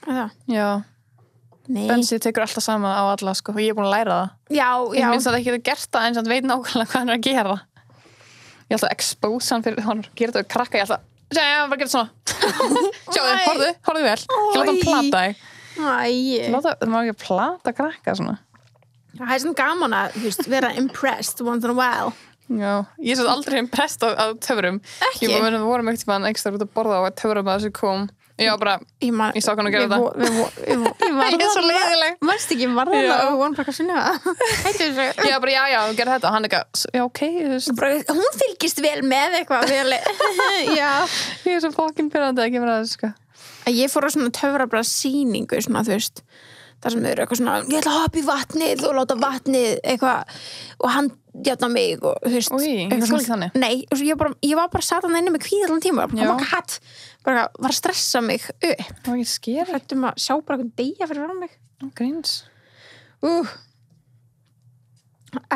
Það? Já. Nei. Bensi tekur alltaf sama á alla, sko, og ég er búin að læra það. Já. Ég minnst að það ekki gert það eins og hann veit nákvæmlega hvað hann er að gera. Ég er alltaf að expose hann fyrir hann gera þetta við krakka, ég er alltaf, já, bara gera svona. Sjáðu, horfðu vel. Ekki láta hann plata þig. Það má ekki plata krakka svona. Það er svona gaman að, þú veist, vera impressed once in a while. Já, ég er svo aldrei impressed á töfrum. Ekki? Við vorum ekkert mann ekstra út að borða á að töfrum að þessu kom. Já, bara, ég sá hann að gera þetta. Ég er svo leiðileg. Mannst ekki, var það og One Pack að sinna það? Hættu þessu. Já, bara, já, gera þetta. Og hann eitthvað, já, ok. Hún fylgist vel með eitthvað. Já. Ég er svo fucking pyrrandi að kemur að þessu, sko. Ég fór á svona töfrabræða sýningu, svona, þú veist, þar sem þau eru eitthvað svona, ég ætla að hoppa í vatnið og láta vatnið eitthvað og hann játna mig og þú veist. Új, ég skil ekki þannig. Nei, ég var bara satan inni með kvíð allan tíma, bara var að stressa mig upp. Það var ekki skeri. Hrættum að sjá bara einhvern deyja fyrir frá mig. Gríns.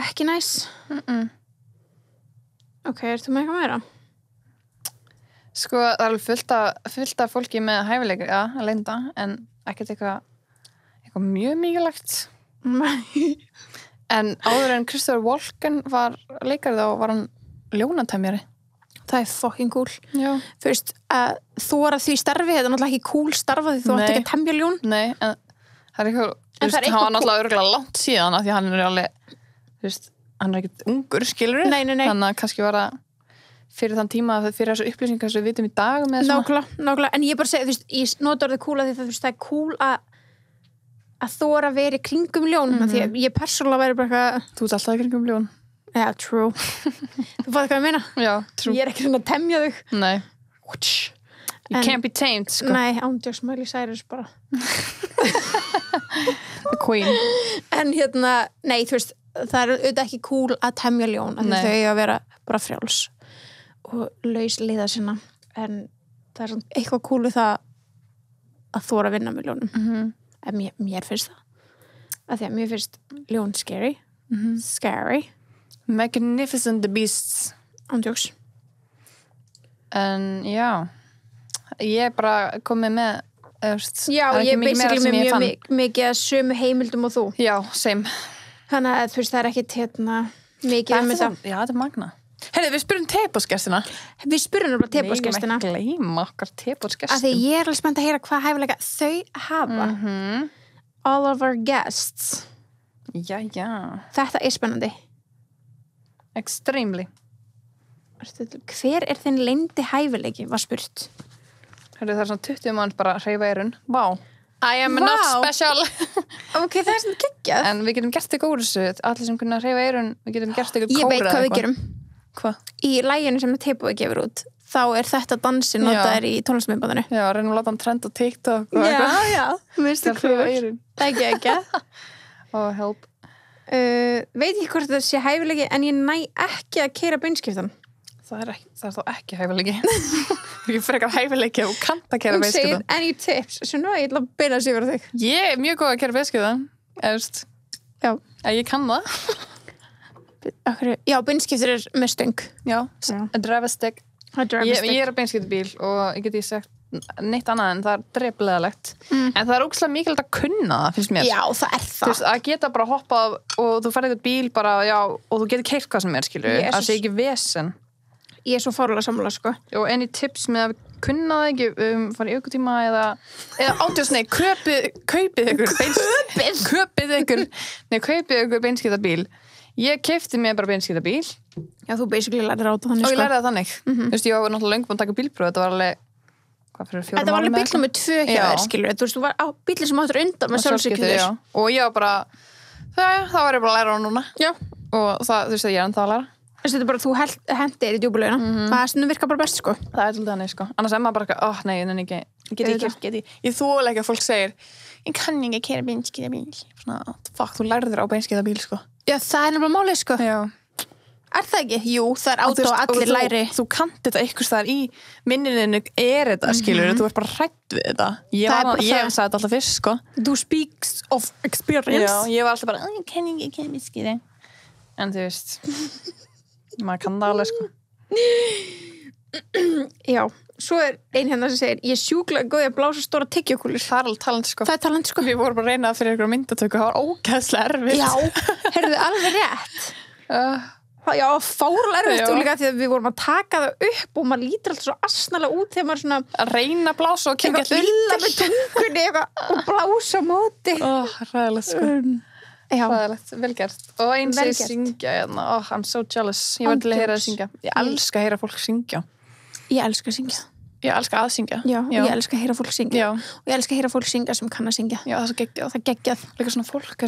Ekki næs. Ok, ertu með eitthvað meira? Sko, það er alveg fullt af fólki með hæfileika, já, að leinda, en ekkert eitthvað mjög mikilvægt. En áður en Christopher Walken var leikari þá var hann ljónatemjari. Það er fucking cool. Já. Þú veist, að þú er að því starfi, þetta er náttúrulega ekki cool starfa því þú átt ekki að temja ljón. Nei, en það er eitthvað, þú veist, hann var náttúrulega örgulega langt síðan af því hann er alveg, þú veist, hann er ekkert ungur, skilur við? Nei. Þannig að kannski var það fyrir þann tíma fyrir þessu upplýsingar sem við vitum í dag með Nákvæmlega, en ég bara segi, þú veist, ég nota orðið cool að því það er cool að þóra að vera í kringum ljón því að ég persónulega væri bara eitthvað. Þú ert alltaf í kringum ljón. Já, true. Þú fattar hvað ég meina? Já, true. Ég er ekki svona að temja þau. Nei. You can't be tamed, sko. Nei, ándjóks Miley Cyrus bara. The Queen. En nei, þú veist, það er auðvitað ekki cool að temja ljón af því þau eiga að vera bara frjáls og laus liða sinna, en það er svona eitthvað cool við það að þóra að vinna með ljónum. En mér finnst það af því að mér finnst ljón scary. Scary. Magnificent the Beasts. Ándjóks. En já, ég er bara komið með já, ég er basically með mjög mikið að sömu heimildum og þú. Já, same. Þannig að þú veist, það er ekki mikið um þetta. Já, þetta er magna. Heyrðu, við spyrum tepósgestina. Við spyrum bara tepósgestina. Nei, ég gleyma okkar tepósgestum. Af því ég er alveg spennt að heyra hvað hæfileika þau hafa. All of our guests. Já. Þetta er spennandi. Extremely. Hver er þinn leyndi hæfileiki, var spurt. Heyrðu, það er svona 20 mann bara hreyfa eyrun. Vá. I am not special. Ok, það er svona geggjað. En við getum gert eitthvað úr þessu. Allir sem kunna hreyfa eyrun, við getum gert eitthvað kóra. Ég veit hvað við gerum. Hvað? Í læginu sem Teboði gefur út, þá er þetta dansin notaður í tónlistamindbandinu. Já, reynum að láta hann trenda á TikTok og eitthvað. Já. Mér finnst það eyrun. Ekki. Oh, help. Veit ekki hvort það sé hæfileiki, en ég næ ekki að keyra beinskiptan. Það er þá ekki hæfileiki. Ég frekar hæfileiki og kannt að keyra beinskiptan. Þú segir any tips, svona ég ætla að beina sig yfir þig. Ég er mjög góð að keyra beinskiptan. Já. Ég kann það. Já, beinskiptur er með stöng. Já. A driver stick. Ég er að beinskipta bíl og ég geti sagt neitt annað en það er drepleðalegt. En það er ógeðslega mikilvægt að kunna það, finnst mér. Já, það er það. Þú veist, að geta bara hoppað og þú ferð eitthvað bíl bara, já, og þú getur keyrt hvað sem er, skilur. Það sé ekki vesen. Ég er svo fárlega sammála, sko. Og any tips með að kunna það ekki, fara í aukutíma eða átjóðsnei, kaupið ykkur beinskipta bíl. Ég keypti mér bara beinskipta bíl. Já, þú basically lærið á það þannig, sko. Og ég lærið það þannig. Þú veist, ég var náttúrulega löngu búin að taka bílpróf, þetta var alveg, hvað fyrir 4 mánuðum? Þetta var alveg bíl nummer 2 hjá þér, skilur. Þú veist, þú var á bíli sem áttur undan með sjálfsökjur. Og ég var bara, það var ég bara að læra á núna. Já. Og það, þú veist, ég er ennþá að læra. Þetta bara, þú hendir í djúpulaugina. Það stundum virkar bara best, sko. Það svolítið þannig, sko. Annars maður bara, nei, ég þoli ekki að fólk segir, ég kann ekki að keyra beinskeytta bíl. Svona, fuck, þú lærður á beinskeytta bíl, sko. Já, það nefnilega málið, sko. Já. Það ekki? Jú, það átó og allir læri. Þú kannt þetta einhvers staðar í minninu þetta, skilur, þú ert bara hrædd við þetta. Ég sagði þetta alltaf fyrst, sko. Þú speaks of experience. Já, ég var alltaf bara, ég kann ekki beinskeytta. En þú veist, maður kann það alveg, sko. Já, svo ein hérna sem segir, ég sjúklega góði að blása stóra tyggjókúlur. Það alveg talent, sko. Það talent, sko. Við vorum bara að reyna fyrir ykkur myndatöku, það var ógeðslega erfitt. Já, heyrðu alveg rétt. Já, fárlega erfitt og líka því að við vorum að taka það upp og maður lítur alltaf svo asnalega út þegar maður svona að reyna að blása og kemja illa með tungunni og blása á móti. Ræðilegt, sko. Ræðilegt, vel gert. Og einn segir syngja, I'm so jealous. Ég var til að heyra það syngja. Ég elska að heyra fólk syngja. Ég elska að syngja. Ég elska að syngja. Já, ég elska að heyra fólk syngja. Og ég elska að heyra fólk syngja sem kann að syngja. Já, það er svo geggjað. Það er geggjað. Líka svona fólk,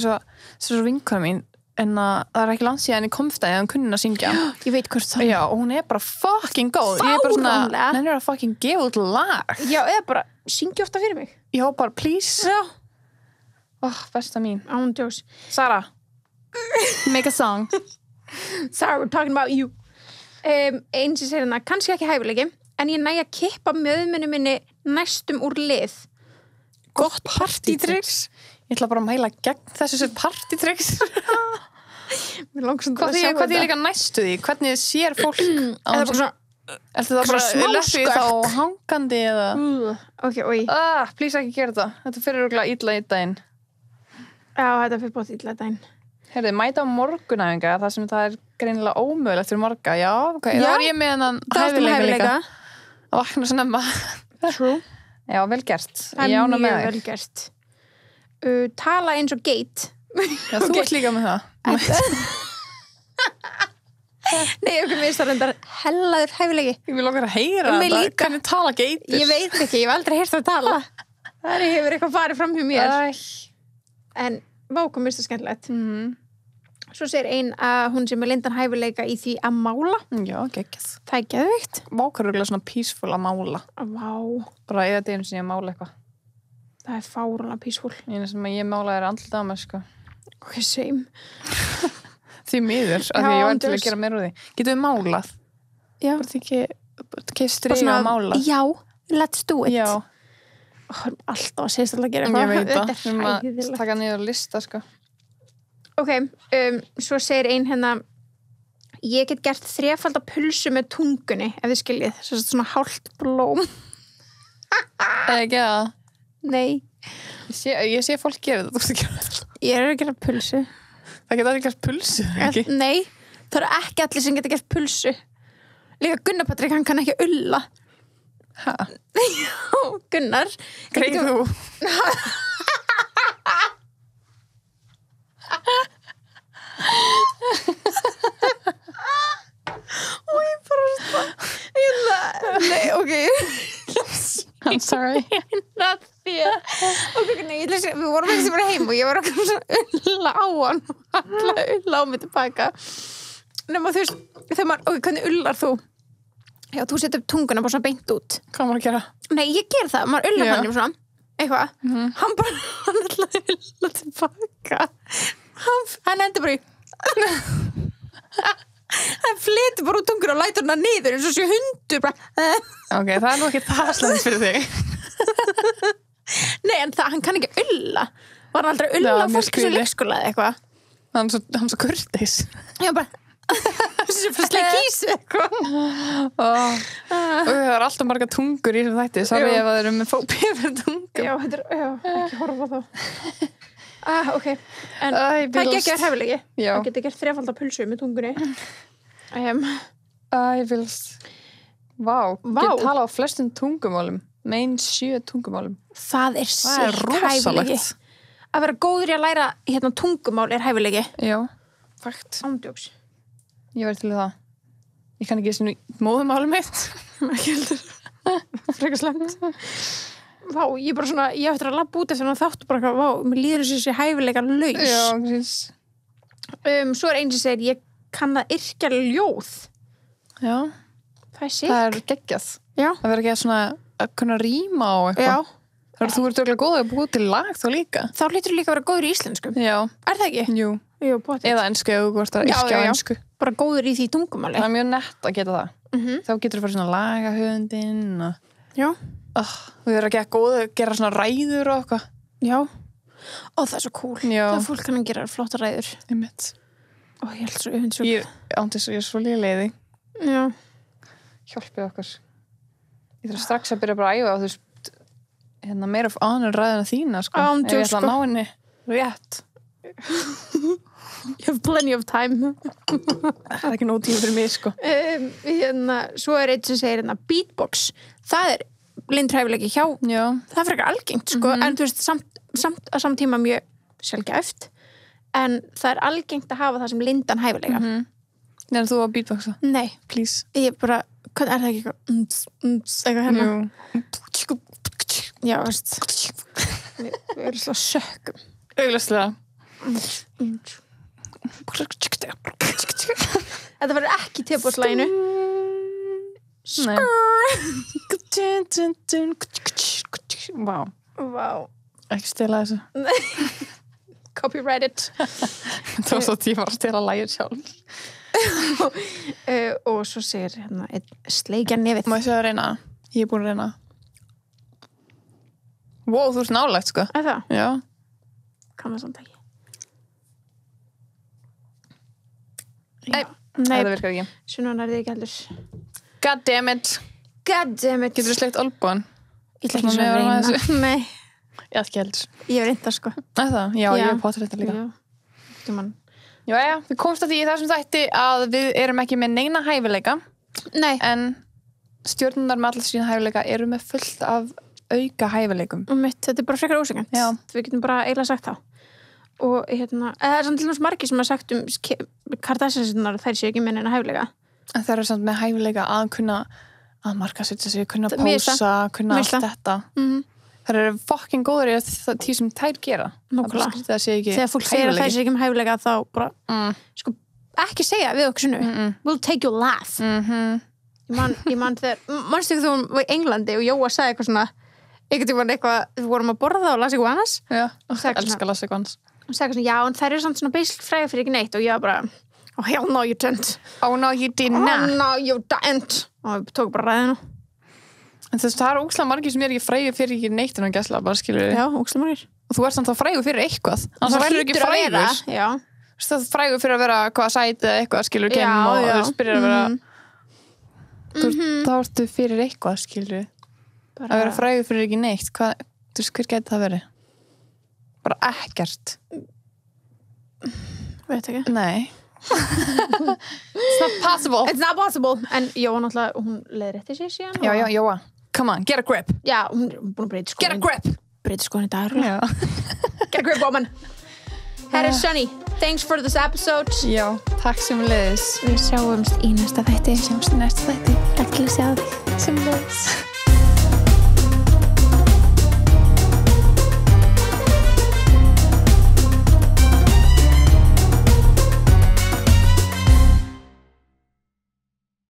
svo vinkona mín, en það er ekki langt síðan í komstæði að hún kunni að syngja. Ég veit hvort það. Já, og hún er bara fucking góð. Ég er bara svona, henni er að fucking gefa út lag. Já, eða bara syngja ofta fyrir mig. Já, bara please. Já. Besta mín. Ándjós. Sara, make a song. Sara, we're talking about you. Eins sem segir hérna, kannski ekki hæfileiki, en ég næ að kippa möðmunni minni næstum úr lið. Gott partytricks. Ég ætla bara að mæla gegn þessu sem partytricks. Hvað er líka næstu því? Hvernig sér fólk? Eða bara svona Ertu það bara löppi þá hangandi eða? Ok, oi. Please ekki gera þetta. Þetta fyrir örugglega illa í daginn. Já, þetta fyrir bótt illa í daginn. Heyrðu, mæta á morgunæfinga þar sem það er greinilega ómögulegt fyrir marga. Já, ok. Já. Það er ég með hennan hæfileika líka. Að vakna svo nefna. True. Já, vel gert. Það er mjög vel gert. Tala eins og geit. Já, þú ert líka með það. Nei, okkur minnst það reyndar hellaður hæfileiki. Ég vil okkar að heyra þetta. Hvernig tala geitur? Ég veit ekki, ég hef aldrei heyrt það tala. Það hefur eitthvað farið fram hjá mér. En vákum minnst það skemmtilegt. Svo segir ein að hún sem er lindan hæfileika í því að mála. Já, geggjað. Það er geðveikt. Vákar eru svona peaceful að mála. Vá. Bara eða þetta einu sem ég mála eitthvað. Það er fáránlega peaceful. Einu sem ég mála er andlita á mér, sko. Ok, same. Því miður, af því ég var til að gera meira úr því. Getum við málað? Já. Bara ekki kistri og málað? Já, let's do it. Já. Alltaf að segist alltaf að gera eitthvað. Ég veit það. Við erum að taka niður lista, sko. Ok, svo segir ein hérna, ég get gert 3-falda pulsu með tungunni, ef þið skiljið. Svona hálft blóm. Ekki það? Nei. Ég sé fólk gera þetta, þú veist ekki. Ég er að gera pulsu. Það geta allir gert pulsu, ekki? Nei, það eru ekki allir sem geta gert pulsu. Líka Gunnar Patrik, hann kann ekki ulla. Hæ? Já, Gunnar. Greið þú. Og ég bara nei, ok. I'm sorry. Not fear. Ok, nei, við vorum ekki sem var heim og ég var okkur svona ulla á hann. Ulla á mig tilbaka. Nefnum þú veist, þegar maður, ok, hvernig ullar þú? Já, þú setur upp tunguna bara svona beint út. Hvað maður að gera? Nei, ég ger það, maður ullar hann svona, eitthvað. Hann ætlaði að ulla tilbaka. Hann endur bara í hann fletur bara út tungur og lætur hana niður eins og sé hundur bara. Ok, það er nú ekki það slæmt fyrir þig. Nei, en hann kann ekki ulla. Var hann aldrei að ulla á fólki sem leikskóla eða eitthvað? Hann svo kurteis. Já, bara sem fyrir sleik kísu eitthvað. Og það er alltaf marga tungur í þessum þætti. Sorry ef það eru með fóbíu fyrir tungum. Já, ekki horfa á þá. Ok, en það getur hæfileiki. Það getur gert 3-falda pulsu með tungunni. Vilst. Vá, get tala á flestum tungumálum. Mein 7 tungumálum. Það er hæfileiki. Að vera góður í að læra tungumál er hæfileiki. Já, fakt. Ándjóks. Ég verð til það. Ég kann ekki svona móðumálum mitt. Ekki heldur. Frekar slemt. Vá, ég bara svona, ég ættir að labba út eftir hann þáttu bara eitthvað, vá, mér líður þessi hæfileika laus. Já, grís. Svo er einn sem segir, ég kann að yrkja ljóð. Já. Það er geggjað. Já. Það verður ekki svona að kunna ríma á eitthvað. Já. Þannig að þú ert örugglega góð að búa til lag þá líka. Þá hlýtur líka að vera góður í íslensku. Já. Er það ekki? Jú. Jú, bótið. Eða ensku eða þú ert að yrkja á ensku. Bara góður í því tungumáli. Það er mjög nett að geta það. Þá getur þú farið svona lagahöfundinn og... Já. Þú verður ekki að góð að gera svona ræður og eitthvað. Já. Og það er svo cool. Já. Það fólk kann að gera flotta ræður. Einmitt. Og ég held svo öfundsjúk. Ég er svo léleiði. Já. Hjálpið okkur. Ég þarf strax að byrja bara að æfa á þú veist meira of honor ræðina þína sko. Ef ég ætla að ná henni rétt. You have plenty of time. Það er ekki nóg tíma fyrir mig sko. Svo er eitt sem segir beatbox. Það er blindhæfileiki hjá. Já. Það er frekar algengt sko. En þú veist samt að samtíma mjög sjaldgæft. En það er algengt að hafa það sem blindan hæfileika. Nei, þú að beatboxa? Nei. Please. Ég bara, hvað er það ekki eitthvað hérna? Jú. Já, veist. Við erum slá sökkum. Augljóslega. Þetta verður ekki tepposlæginu. Nei. Vá. Vá. Ekki stela þessu. Copyright it. Það var svo tíma að stela lagið sjálf. Og svo segir hérna sleikja nefið. Má ég segja að reyna? Ég er búin að reyna. Wow, þú ert nálægt sko. Er það? Já. Kann það samt ekki. Nei, það virkar ekki. Svona er þið ekki heldur. God damn it. God damn it. Getur þú sleikt olbúan? Ég ætla ekki svo að reyna. Nei. Ég ætla ekki heldur. Ég hef reynda sko. Það? Já, ég hef potið þetta líka. Já, við komst að því í þessum þætti að við erum ekki með neina hæfileika. Nei. En stjörnunar með allar sína hæfileika eru með fullt af auka hæfileikum. Þetta er bara frekar ósækjant. Já. Við getum bara eiginlega sagt þá. Og það er samt til dæmis margir sem hafa sagt Kardashiansinnar, þær séu ekki með neina hæfileika. En þær eru samt með hæfileika að kunna að markasetja sig, kunna pósa, kunna allt þetta. Þær eru fucking góður í því sem þær gera. Nákvæmlega. Það sé ekki þegar fólk segir að þær séu ekki með hæfileika þá bara, sko, ekki segja við okkur svona. We'll take your laugh. Ég man þegar, manstu ekki þú var í Englandi og Jóa sagði eitthvað svona, við vorum að borða og las eitthvað annars. Já, elskar las eitthvað annars. Og sagði svona, já, en þær eru samt svona basic fræði fyrir ekki neitt og ég var bara, oh hell no you didn't. Oh no you did not. Oh no you didn't. Og við tókum bara ræðinu. En það eru ógeðslega margir sem ekki frægir fyrir ekki neitt en að gæsla, bara skilur við. Já, ógeðslega margir. Og þú ert samt þá frægur fyrir eitthvað. Annars verður ekki frægur. Já. Það er frægur fyrir að vera hvað sæti eða eitthvað, skilur, gemm og þú spyrir að vera þá ertu fyrir eitthvað, skilur við. Að vera frægur fyrir ekki neitt. Hvað, þú veist, hver gæti það verið? Bara ekkert. Veit ekki. Nei. It's not possible. It's not possible. En Jóa náttúrulega, hún leiðrétti sig síðan. Já, Jóa. Come on, get a grip. Já, hún er búin að breyta skoðun. Get a grip. Breyta skoðun í dag. Já. Get a grip, woman. Herri Sunny, thanks for this episode. Já, takk sem leiðis. Við sjáumst í næsta þætti. Sjáumst í næsta þætti. Takk til að sjá þig. Sem leiðis.